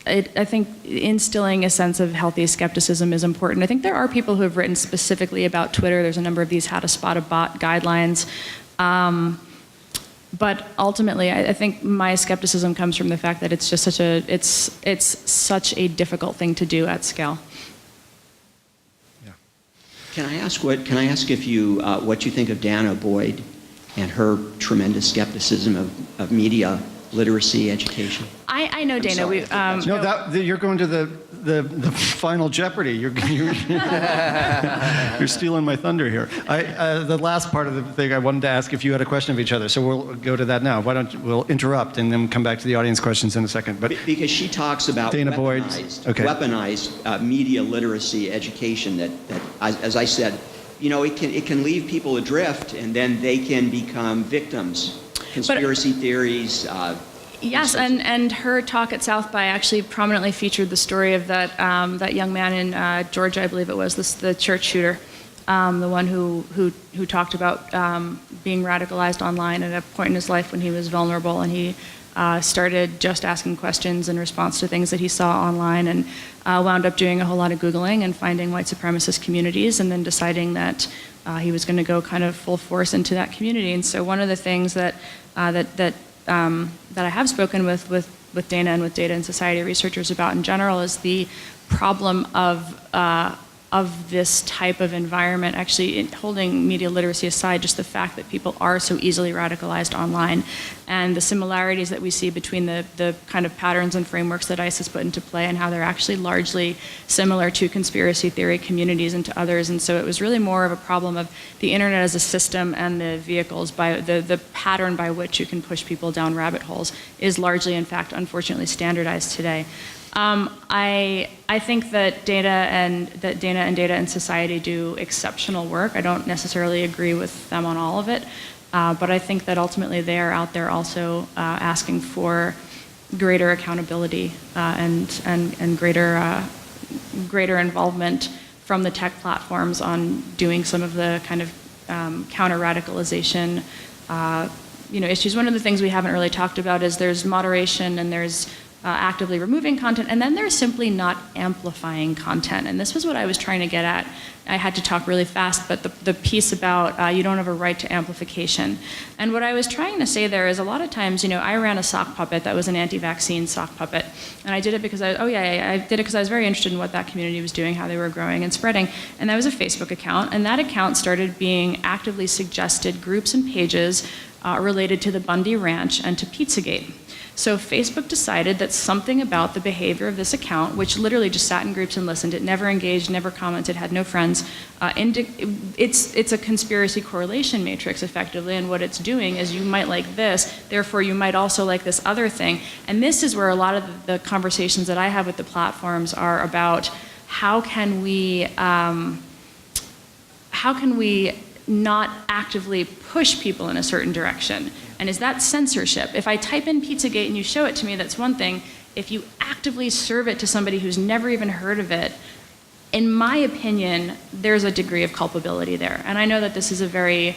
I think instilling a sense of healthy skepticism is important. I think there are people who have written specifically about Twitter. There's a number of these how to spot a bot guidelines. But ultimately, I think my skepticism comes from the fact that it's just such a difficult thing to do at scale. Yeah. Can I ask if you what you think of Dana Boyd and her tremendous skepticism of media literacy education? I know Dana. sorry, You're going to the final Jeopardy. You're stealing my thunder here. The last part of the thing I wanted to ask if you had a question of each other, so we'll go to that now. We'll interrupt and then come back to the audience questions in a second. But because she talks about Dana Boyd, weaponized media literacy education that, as I said, it can leave people adrift, and then they can become victims. Conspiracy theories. Yes, and her talk at South by actually prominently featured the story of that young man in Georgia, I believe it was, the church shooter, the one who talked about being radicalized online at a point in his life when he was vulnerable, and he started just asking questions in response to things that he saw online, and wound up doing a whole lot of Googling and finding white supremacist communities, and then deciding that he was going to go kind of full force into that community. And so one of the things that I have spoken with Dana and with data and society researchers about in general is the problem of this type of environment, actually holding media literacy aside, just the fact that people are so easily radicalized online, and the similarities that we see between the kind of patterns and frameworks that ICE has put into play and how they're actually largely similar to conspiracy theory communities and to others. And so it was really more of a problem of the internet as a system, and the vehicles, by the pattern by which you can push people down rabbit holes is largely, in fact, unfortunately standardized today. I think that Dana and Data and Society do exceptional work. I don't necessarily agree with them on all of it, but I think that ultimately they are out there also asking for greater accountability and greater involvement from the tech platforms on doing some of the kind of counter-radicalization issues. One of the things we haven't really talked about is there's moderation, and there's actively removing content, and then they're simply not amplifying content. And this was what I was trying to get at. I had to talk really fast, but the piece about you don't have a right to amplification. And what I was trying to say there is a lot of times, I ran a sock puppet that was an anti-vaccine sock puppet. And I did it because I did it because I was very interested in what that community was doing, how they were growing and spreading. And that was a Facebook account, and that account started being actively suggested groups and pages related to the Bundy Ranch and to Pizzagate. So Facebook decided that something about the behavior of this account, which literally just sat in groups and listened, it never engaged, never commented, had no friends, it's a conspiracy correlation matrix effectively, and what it's doing is you might like this, therefore you might also like this other thing. And this is where a lot of the conversations that I have with the platforms are about how can we not actively push people in a certain direction. And is that censorship? If I type in Pizzagate and you show it to me, that's one thing. If you actively serve it to somebody who's never even heard of it, in my opinion, there's a degree of culpability there. And I know that this is a very,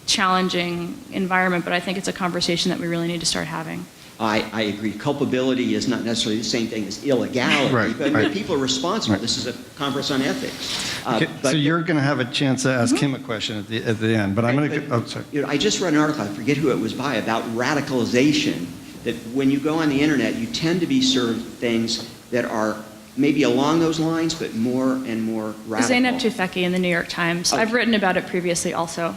challenging environment, but I think it's a conversation that we really need to start having. I agree. Culpability is not necessarily the same thing as illegality, Right, but right. people are responsible. Right. This is a conference on ethics. Okay, But so you're going to have a chance to ask him a question at the end, but I'm going to. Sorry. I just read an article, I forget who it was by, about radicalization, that when you go on the internet, you tend to be served things that are maybe along those lines, but more and more radical. Zeynep Tufekci in the New York Times. Okay. I've written about it previously also.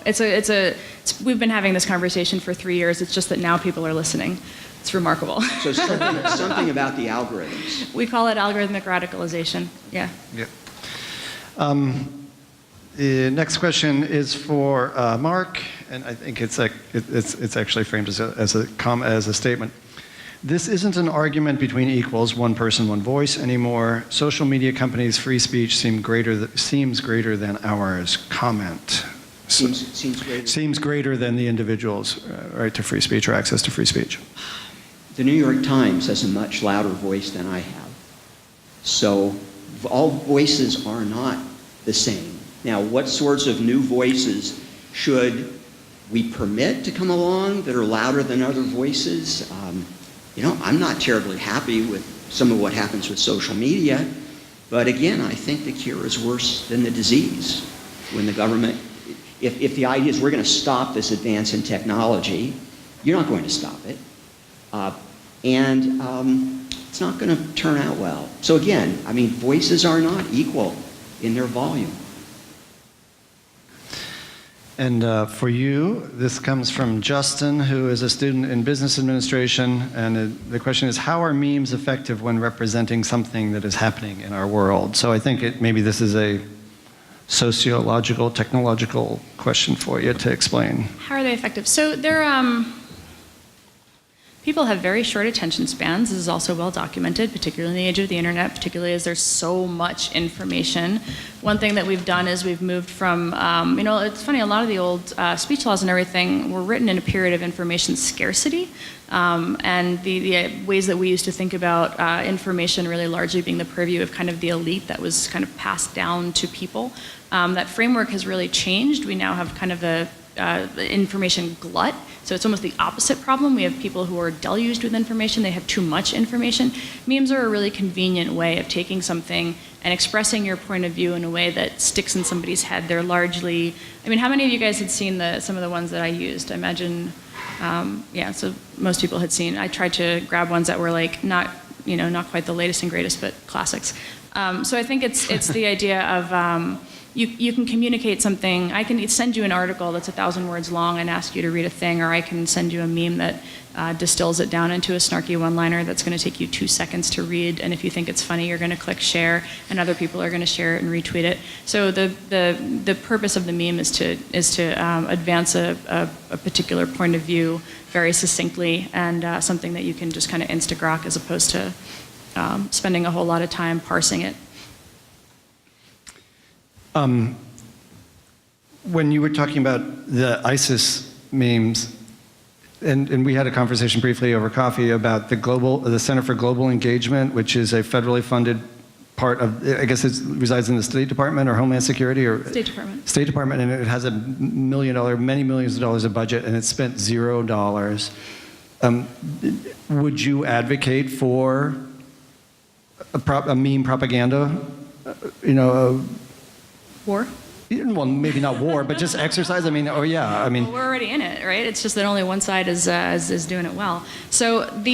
We've been having this conversation for 3 years. It's just that now people are listening. It's remarkable. So something about the algorithms. We call it algorithmic radicalization. Yeah. Yeah. The next question is for Mark, and I think it's actually framed as a statement. This isn't an argument between equals, one person, one voice anymore. Social media companies' free speech seems greater than ours. Comment. Seems greater than the individual's right to free speech or access to free speech. The New York Times has a much louder voice than I have. So all voices are not the same. Now, what sorts of new voices should we permit to come along that are louder than other voices? I'm not terribly happy with some of what happens with social media, but again, I think the cure is worse than the disease. When the government, if the idea is we're going to stop this advance in technology, you're not going to stop it. It's not going to turn out well. So again, voices are not equal in their volume. And for you, this comes from Justin, who is a student in business administration. And the question is, how are memes effective when representing something that is happening in our world? So I think maybe this is a sociological, technological question for you to explain. How are they effective? So people have very short attention spans. This is also well documented, particularly in the age of the internet, particularly as there's so much information. One thing that we've done is we've moved from, it's funny, a lot of the old speech laws and everything were written in a period of information scarcity. And the ways that we used to think about information really largely being the purview of kind of the elite that was kind of passed down to people. That framework has really changed. We now have kind of the information glut. So it's almost the opposite problem. We have people who are deluged with information. They have too much information. Memes are a really convenient way of taking something and expressing your point of view in a way that sticks in somebody's head. They're largely, how many of you guys had seen some of the ones that I used? I imagine, so most people had seen. I tried to grab ones that were like not quite the latest and greatest, but classics. So I think it's the idea of, you can communicate something. I can send you an article that's 1,000 words long and ask you to read a thing, or I can send you a meme that distills it down into a snarky one-liner that's going to take you 2 seconds to read, and if you think it's funny, you're going to click share, and other people are going to share it and retweet it. So the purpose of the meme is to advance a particular point of view very succinctly, and something that you can just kind of insta-grok as opposed to spending a whole lot of time parsing it. When you were talking about the ISIS memes, and we had a conversation briefly over coffee about the Center for Global Engagement, which is a federally funded part of, I guess it resides in the State Department or Homeland Security or State Department. State Department, and it has many millions of dollars of budget, and it spent $0. Would you advocate for a meme propaganda? War? Well, maybe not war, but just exercise. Well, we're already in it, right? It's just that only one side is doing it well. So what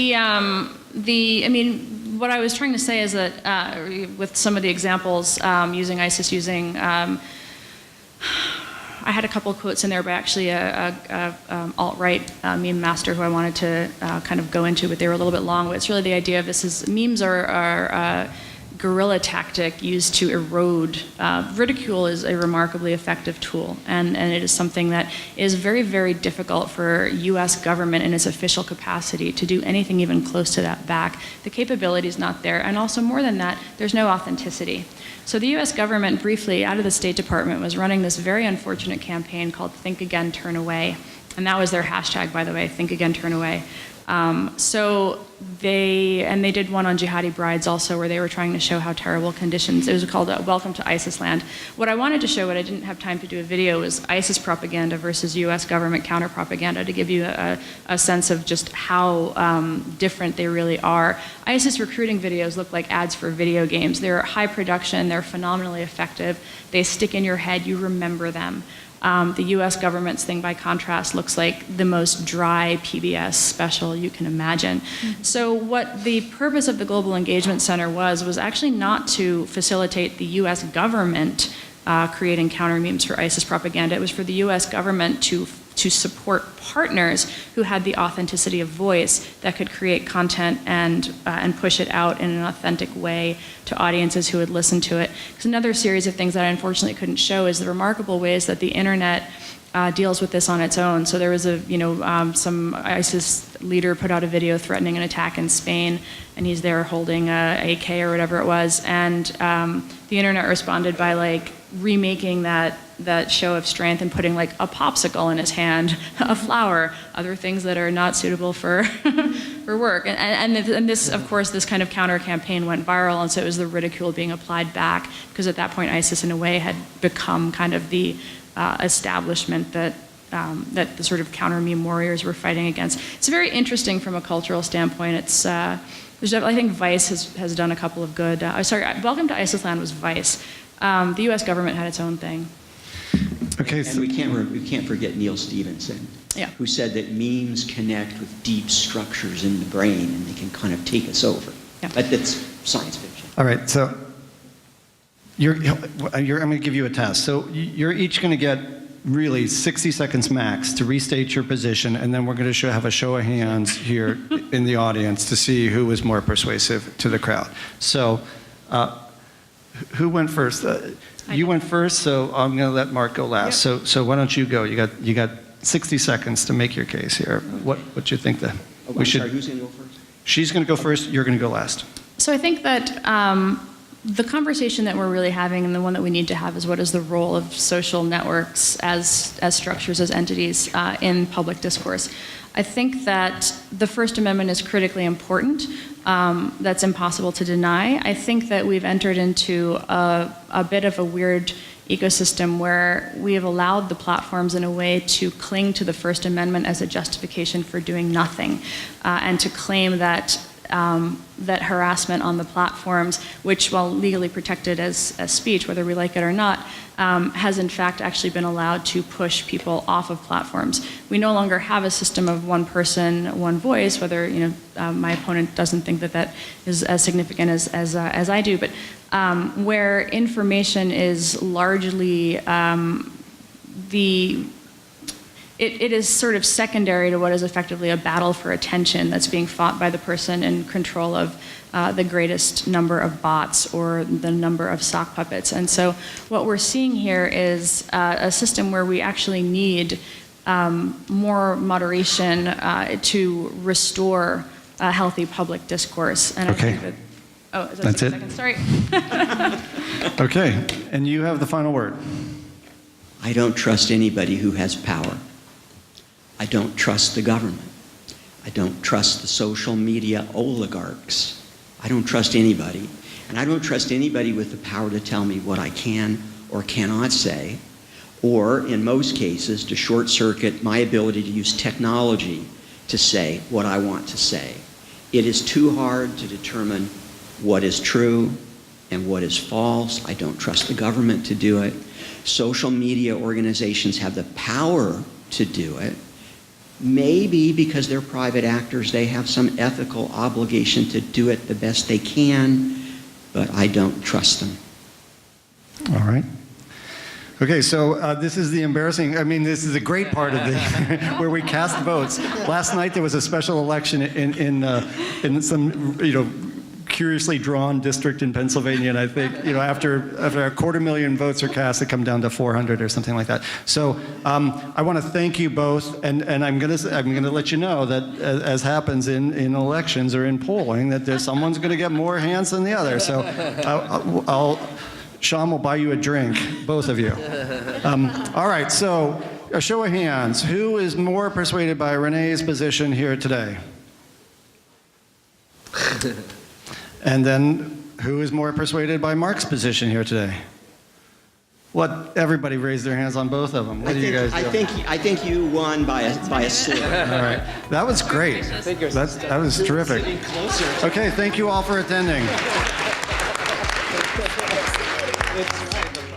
I was trying to say is that with some of the examples using ISIS, I had a couple of quotes in there by actually a alt-right meme master who I wanted to kind of go into, but they were a little bit long. But it's really the idea of memes are guerrilla tactic used to erode. Ridicule is a remarkably effective tool, and it is something that is very, very difficult for U.S. government in its official capacity to do anything even close to that back. The capability is not there, and also more than that, there's no authenticity. So the U.S. government, briefly, out of the State Department, was running this very unfortunate campaign called Think Again, Turn Away, and that was their hashtag, by the way, Think Again, Turn Away. They did one on jihadi brides also, where they were trying to show how terrible conditions. It was called Welcome to ISIS Land. What I wanted to show, what I didn't have time to do a video, was ISIS propaganda versus U.S. government counter-propaganda, to give you a sense of just how different they really are. ISIS recruiting videos look like ads for video games. They're high production, they're phenomenally effective, they stick in your head, you remember them. The U.S. government's thing, by contrast, looks like the most dry PBS special you can imagine. Mm-hmm. So what the purpose of the Global Engagement Center was actually not to facilitate the U.S. government creating counter memes for ISIS propaganda. It was for the US government to support partners who had the authenticity of voice that could create content and push it out in an authentic way to audiences who would listen to it. Because another series of things that I unfortunately couldn't show is the remarkable ways that the internet deals with this on its own. So there was some ISIS leader put out a video threatening an attack in Spain, and he's there holding a AK or whatever it was, and the internet responded by like remaking that show of strength and putting like a popsicle in his hand, a flower, other things that are not suitable for for work. And this, of course, this kind of counter campaign went viral, and so it was the ridicule being applied back, because at that point ISIS in a way had become kind of the establishment that the sort of counter meme warriors were fighting against. It's very interesting from a cultural standpoint. It's I think Vice has done a couple of good. Welcome to Isisland was Vice. The U.S. government had its own thing. Okay. And we can't forget Neil Stephenson, who said that memes connect with deep structures in the brain and they can kind of take us over. Yeah. But that's science fiction. All right, so I'm going to give you a test. So you're each going to get really 60 seconds max to restate your position, and then we're going to have a show of hands here in the audience to see who was more persuasive to the crowd. So who went first? You went first, so I'm going to let Mark go last. Yep. So why don't you go? You got 60 seconds to make your case here. What do you think that we should? Sorry, who's going to go first? She's going to go first. You're going to go last. So I think that the conversation that we're really having, and the one that we need to have, is what is the role of social networks as structures, as entities in public discourse. I think that the First Amendment is critically important. That's impossible to deny. I think that we've entered into a bit of a weird ecosystem where we have allowed the platforms in a way to cling to the First Amendment as a justification for doing nothing, and to claim that that harassment on the platforms, which, while legally protected as speech, whether we like it or not, has in fact actually been allowed to push people off of platforms. We no longer have a system of one person, one voice, whether my opponent doesn't think that is as significant as I do, but where information is largely It is sort of secondary to what is effectively a battle for attention that's being fought by the person in control of the greatest number of bots or the number of sock puppets. And so what we're seeing here is a system where we actually need more moderation to restore a healthy public discourse. And Okay. I think that, oh, is that That's 60 it? seconds? Sorry. Okay, and you have the final word. I don't trust anybody who has power. I don't trust the government. I don't trust the social media oligarchs. I don't trust anybody. And I don't trust anybody with the power to tell me what I can or cannot say, or in most cases, to short circuit my ability to use technology to say what I want to say. It is too hard to determine what is true and what is false. I don't trust the government to do it. Social media organizations have the power to do it. Maybe because they're private actors, they have some ethical obligation to do it the best they can, but I don't trust them. All right. Okay, so this is the embarrassing, this is a great part of the, where we cast votes. Last night there was a special election in some, curiously drawn district in Pennsylvania, and I think, after 250,000 votes are cast, it come down to 400 or something like that. So I want to thank you both, and I'm going to let you know that as happens in elections or in polling, that someone's going to get more hands than the other. So Sean will buy you a drink, both of you. All right, so a show of hands. Who is more persuaded by Renee's position here today? And then, who is more persuaded by Mark's position here today? Everybody raised their hands on both of them. What do you guys do? I think you won by a sliver. All right, that was great. That was terrific. Okay, thank you all for attending. It's right.